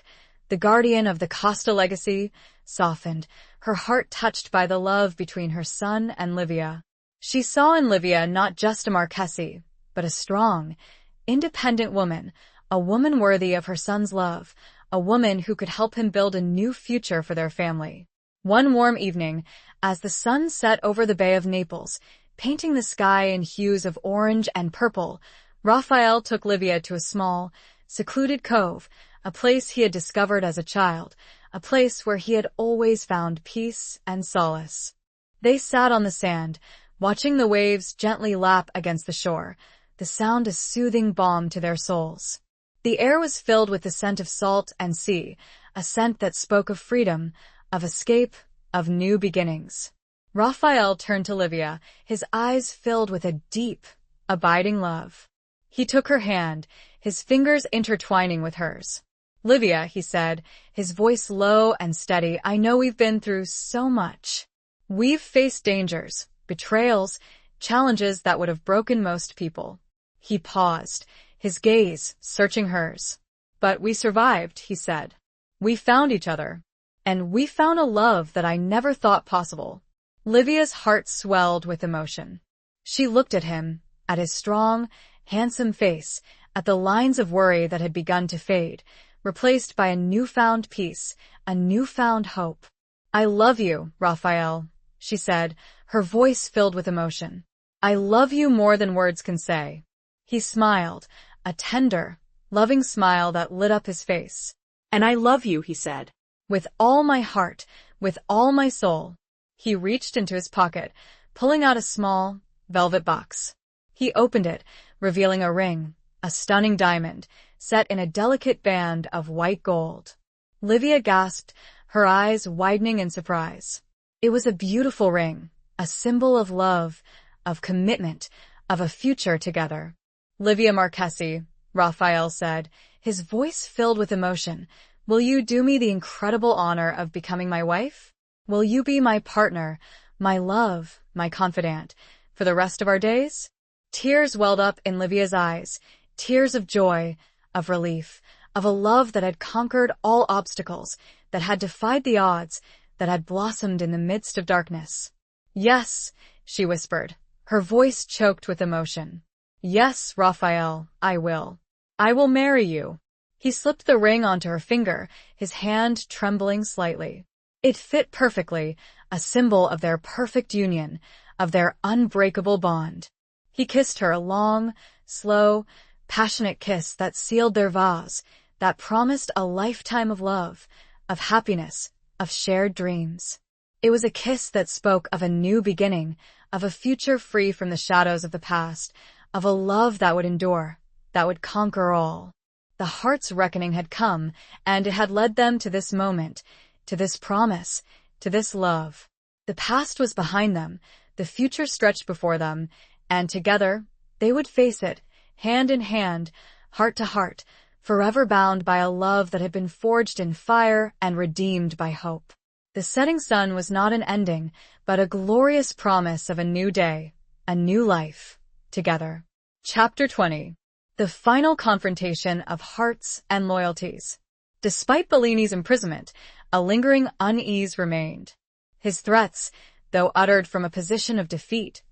the guardian of the Costa legacy, softened, her heart touched by the love between her son and Livia. She saw in Livia not just a Marchese, but a strong, independent woman, a woman worthy of her son's love, a woman who could help him build a new future for their family. One warm evening, as the sun set over the Bay of Naples, painting the sky in hues of orange and purple, Raphael took Livia to a small, secluded cove, a place he had discovered as a child, a place where he had always found peace and solace. They sat on the sand, watching the waves gently lap against the shore, the sound a soothing balm to their souls. The air was filled with the scent of salt and sea, a scent that spoke of freedom, of escape, of new beginnings. Raphael turned to Livia, his eyes filled with a deep, abiding love. He took her hand, his fingers intertwining with hers. "Livia," he said, his voice low and steady, "I know we've been through so much. We've faced dangers, betrayals, challenges that would have broken most people." He paused, his gaze searching hers. "But we survived," he said. "We found each other. And we found a love that I never thought possible." Livia's heart swelled with emotion. She looked at him, at his strong, handsome face, at the lines of worry that had begun to fade, replaced by a newfound peace, a newfound hope. "I love you, Raphael," she said, her voice filled with emotion. "I love you more than words can say." He smiled, a tender, loving smile that lit up his face. "And I love you," he said. "With all my heart, with all my soul." He reached into his pocket, pulling out a small, velvet box. He opened it, revealing a ring, a stunning diamond, set in a delicate band of white gold. Livia gasped, her eyes widening in surprise. It was a beautiful ring, a symbol of love, of commitment, of a future together. "Livia Marchese," Raphael said, his voice filled with emotion, "will you do me the incredible honor of becoming my wife? Will you be my partner, my love, my confidant, for the rest of our days?" Tears welled up in Livia's eyes, tears of joy, of relief, of a love that had conquered all obstacles, that had defied the odds, that had blossomed in the midst of darkness. "Yes," she whispered, her voice choked with emotion. "Yes, Raphael, I will. I will marry you." He slipped the ring onto her finger, his hand trembling slightly. It fit perfectly, a symbol of their perfect union, of their unbreakable bond. He kissed her a long, slow, passionate kiss that sealed their vows, that promised a lifetime of love, of happiness, of shared dreams. It was a kiss that spoke of a new beginning, of a future free from the shadows of the past, of a love that would endure, that would conquer all. The heart's reckoning had come, and it had led them to this moment, to this promise, to this love. The past was behind them, the future stretched before them, and together, they would face it, hand in hand, heart to heart, forever bound by a love that had been forged in fire and redeemed by hope. The setting sun was not an ending, but a glorious promise of a new day, a new life, together. Chapter 20. The final confrontation of hearts and loyalties. Despite Bellini's imprisonment, a lingering unease remained. His threats, though uttered from a position of defeat,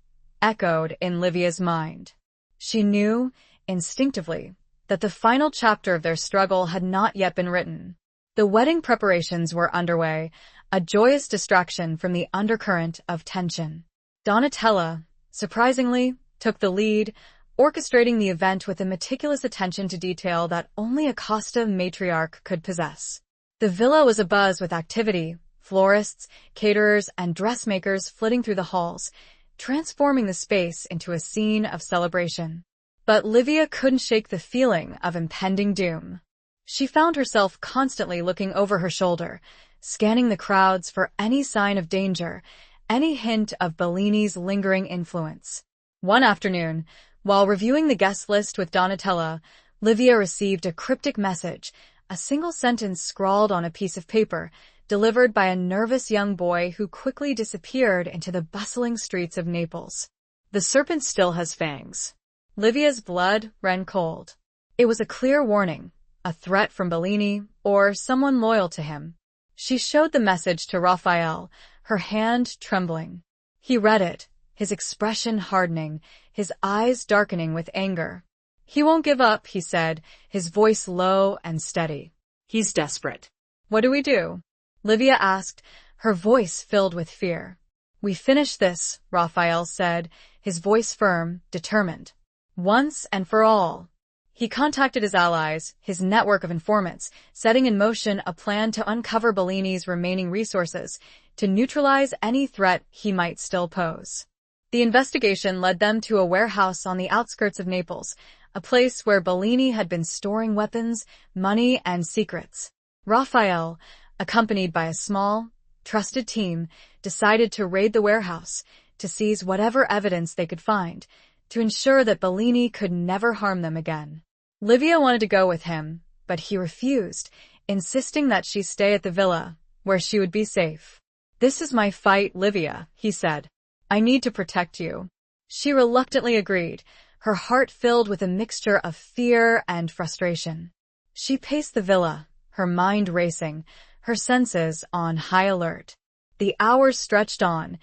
echoed in Livia's mind. She knew, instinctively, that the final chapter of their struggle had not yet been written. The wedding preparations were underway, a joyous distraction from the undercurrent of tension. Donatella, surprisingly, took the lead, orchestrating the event with a meticulous attention to detail that only a Costa matriarch could possess. The villa was abuzz with activity, florists, caterers, and dressmakers flitting through the halls, transforming the space into a scene of celebration. But Livia couldn't shake the feeling of impending doom. She found herself constantly looking over her shoulder, scanning the crowds for any sign of danger, any hint of Bellini's lingering influence. One afternoon, while reviewing the guest list with Donatella, Livia received a cryptic message, a single sentence scrawled on a piece of paper, delivered by a nervous young boy who quickly disappeared into the bustling streets of Naples. The serpent still has fangs. Livia's blood ran cold. It was a clear warning, a threat from Bellini or someone loyal to him. She showed the message to Raphael, her hand trembling. He read it, his expression hardening, his eyes darkening with anger. "He won't give up," he said, his voice low and steady. "He's desperate." "What do we do?" Livia asked, her voice filled with fear. "We finish this," Raphael said, his voice firm, determined. "Once and for all." He contacted his allies, his network of informants, setting in motion a plan to uncover Bellini's remaining resources, to neutralize any threat he might still pose. The investigation led them to a warehouse on the outskirts of Naples, a place where Bellini had been storing weapons, money, and secrets. Raphael, accompanied by a small, trusted team, decided to raid the warehouse, to seize whatever evidence they could find, to ensure that Bellini could never harm them again. Livia wanted to go with him, but he refused, insisting that she stay at the villa, where she would be safe. "This is my fight, Livia," he said. "I need to protect you." She reluctantly agreed, her heart filled with a mixture of fear and frustration. She paced the villa, her mind racing, her senses on high alert. The hours stretched on,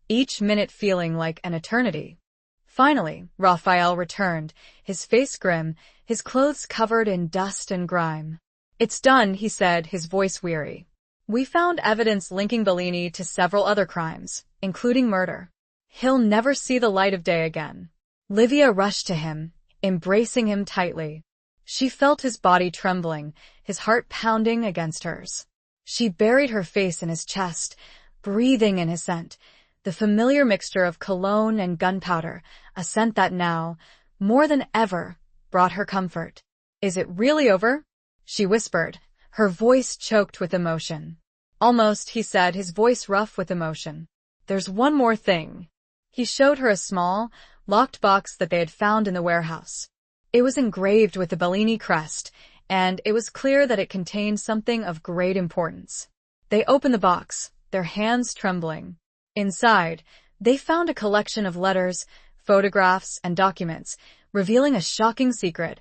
each minute feeling like an eternity. Finally, Raphael returned, his face grim, his clothes covered in dust and grime. "It's done," he said, his voice weary. "We found evidence linking Bellini to several other crimes, including murder. He'll never see the light of day again." Livia rushed to him, embracing him tightly. She felt his body trembling, his heart pounding against hers. She buried her face in his chest, breathing in his scent, the familiar mixture of cologne and gunpowder, a scent that now, more than ever, brought her comfort. "Is it really over?" she whispered, her voice choked with emotion. "Almost," he said, his voice rough with emotion. "There's one more thing." He showed her a small, locked box that they had found in the warehouse. It was engraved with the Bellini crest, and it was clear that it contained something of great importance. They opened the box, their hands trembling. Inside, they found a collection of letters, photographs, and documents, revealing a shocking secret,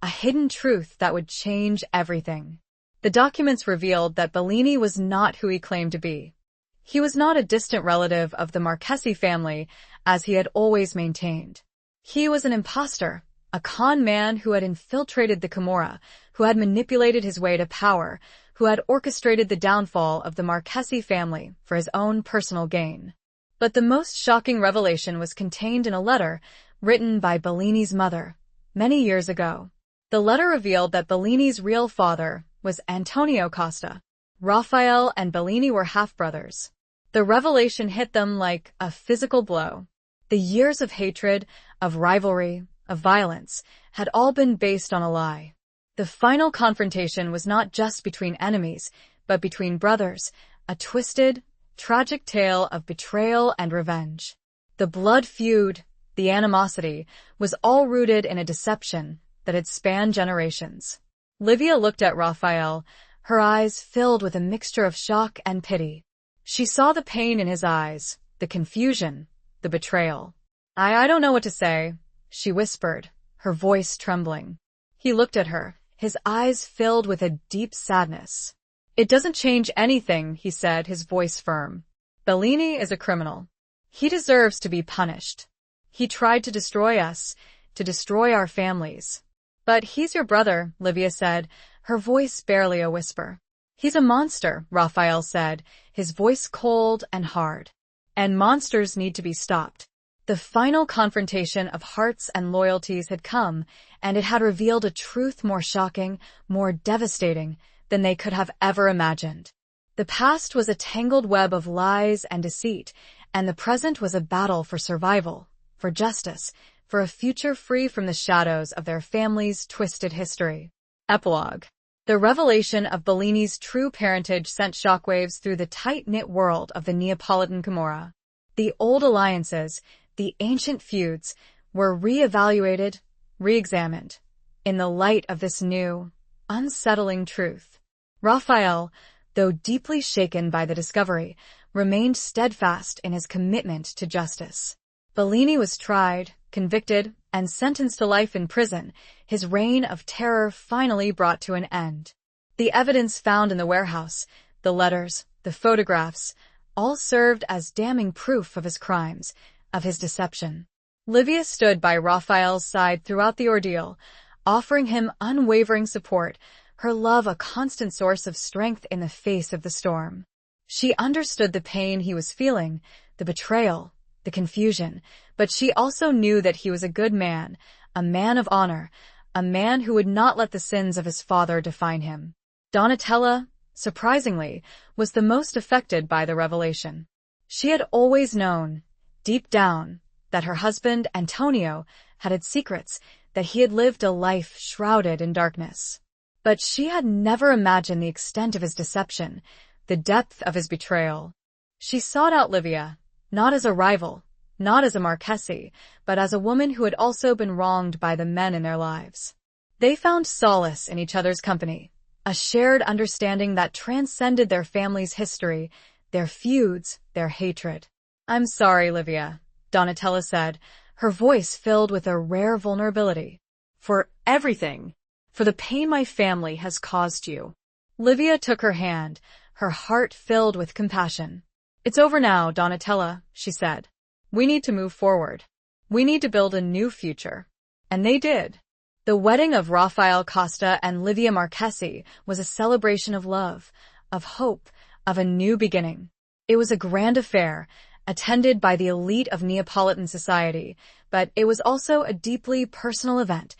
a hidden truth that would change everything. The documents revealed that Bellini was not who he claimed to be. He was not a distant relative of the Marchesi family, as he had always maintained. He was an imposter, a con man who had infiltrated the Camorra, who had manipulated his way to power, who had orchestrated the downfall of the Marchesi family for his own personal gain. But the most shocking revelation was contained in a letter written by Bellini's mother, many years ago. The letter revealed that Bellini's real father was Antonio Costa. Raphael and Bellini were half-brothers. The revelation hit them like a physical blow. The years of hatred, of rivalry, of violence, had all been based on a lie. The final confrontation was not just between enemies, but between brothers, a twisted, tragic tale of betrayal and revenge. The blood feud, the animosity, was all rooted in a deception that had spanned generations. Livia looked at Raphael, her eyes filled with a mixture of shock and pity. She saw the pain in his eyes, the confusion, the betrayal. I don't know what to say," she whispered, her voice trembling. He looked at her, his eyes filled with a deep sadness. "It doesn't change anything," he said, his voice firm. "Bellini is a criminal. He deserves to be punished. He tried to destroy us, to destroy our families." "But he's your brother," Livia said, her voice barely a whisper. "He's a monster," Raphael said, his voice cold and hard. "And monsters need to be stopped." The final confrontation of hearts and loyalties had come, and it had revealed a truth more shocking, more devastating than they could have ever imagined. The past was a tangled web of lies and deceit, and the present was a battle for survival, for justice, for a future free from the shadows of their family's twisted history. Epilogue. The revelation of Bellini's true parentage sent shockwaves through the tight-knit world of the Neapolitan Camorra. The old alliances, the ancient feuds, were re-evaluated, re-examined, in the light of this new, unsettling truth. Raphael, though deeply shaken by the discovery, remained steadfast in his commitment to justice. Bellini was tried, convicted, and sentenced to life in prison, his reign of terror finally brought to an end. The evidence found in the warehouse, the letters, the photographs, all served as damning proof of his crimes, of his deception. Livia stood by Raphael's side throughout the ordeal, offering him unwavering support, her love a constant source of strength in the face of the storm. She understood the pain he was feeling, the betrayal, the confusion, but she also knew that he was a good man, a man of honor, a man who would not let the sins of his father define him. Donatella, surprisingly, was the most affected by the revelation. She had always known, deep down, that her husband, Antonio, had secrets, that he had lived a life shrouded in darkness. But she had never imagined the extent of his deception, the depth of his betrayal. She sought out Livia, not as a rival, not as a Marchese, but as a woman who had also been wronged by the men in their lives. They found solace in each other's company, a shared understanding that transcended their family's history, their feuds, their hatred. "I'm sorry, Livia," Donatella said, her voice filled with a rare vulnerability. "For everything. For the pain my family has caused you." Livia took her hand, her heart filled with compassion. "It's over now, Donatella," she said. "We need to move forward. We need to build a new future." And they did. The wedding of Raphael Costa and Livia Marchesi was a celebration of love, of hope, of a new beginning. It was a grand affair, attended by the elite of Neapolitan society, but it was also a deeply personal event,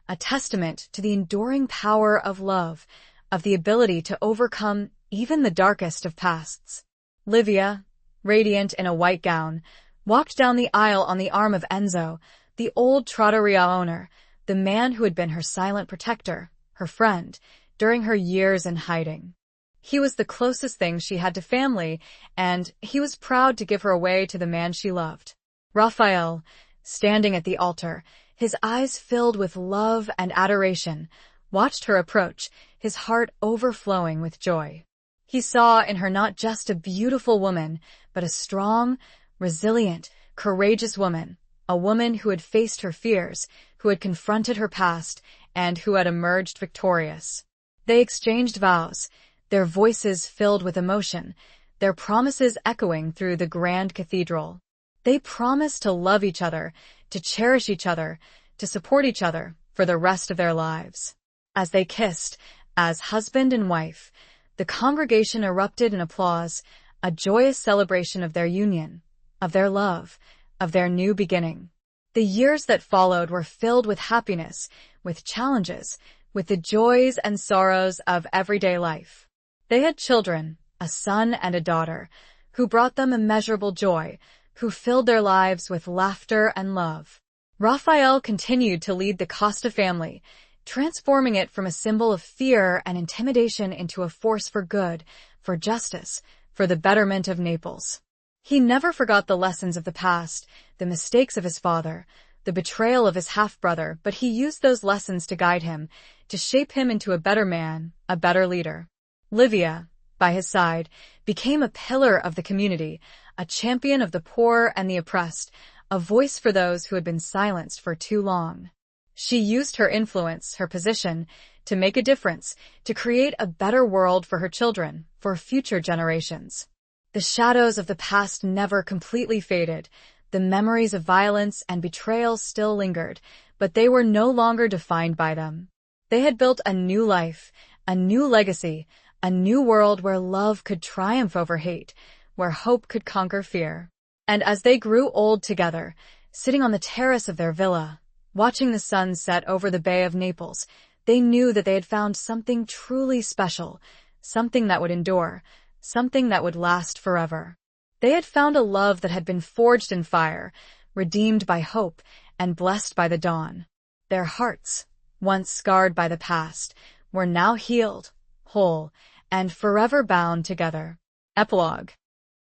a testament to the enduring power of love, of the ability to overcome even the darkest of pasts. Livia, radiant in a white gown, walked down the aisle on the arm of Enzo, the old trattoria owner, the man who had been her silent protector, her friend, during her years in hiding. He was the closest thing she had to family, and he was proud to give her away to the man she loved. Raphael, standing at the altar, his eyes filled with love and adoration, watched her approach, his heart overflowing with joy. He saw in her not just a beautiful woman, but a strong, resilient, courageous woman, a woman who had faced her fears, who had confronted her past, and who had emerged victorious. They exchanged vows, their voices filled with emotion, their promises echoing through the grand cathedral. They promised to love each other, to cherish each other, to support each other for the rest of their lives. As they kissed, as husband and wife, the congregation erupted in applause, a joyous celebration of their union, of their love, of their new beginning. The years that followed were filled with happiness, with challenges, with the joys and sorrows of everyday life. They had children, a son and a daughter, who brought them immeasurable joy, who filled their lives with laughter and love. Raphael continued to lead the Costa family, transforming it from a symbol of fear and intimidation into a force for good, for justice, for the betterment of Naples. He never forgot the lessons of the past, the mistakes of his father, the betrayal of his half-brother, but he used those lessons to guide him, to shape him into a better man, a better leader. Livia, by his side, became a pillar of the community, a champion of the poor and the oppressed, a voice for those who had been silenced for too long. She used her influence, her position, to make a difference, to create a better world for her children, for future generations. The shadows of the past never completely faded. The memories of violence and betrayal still lingered, but they were no longer defined by them. They had built a new life, a new legacy, a new world where love could triumph over hate, where hope could conquer fear. And as they grew old together, sitting on the terrace of their villa, watching the sun set over the Bay of Naples, they knew that they had found something truly special, something that would endure, something that would last forever. They had found a love that had been forged in fire, redeemed by hope, and blessed by the dawn. Their hearts, once scarred by the past, were now healed, whole, and forever bound together. Epilogue.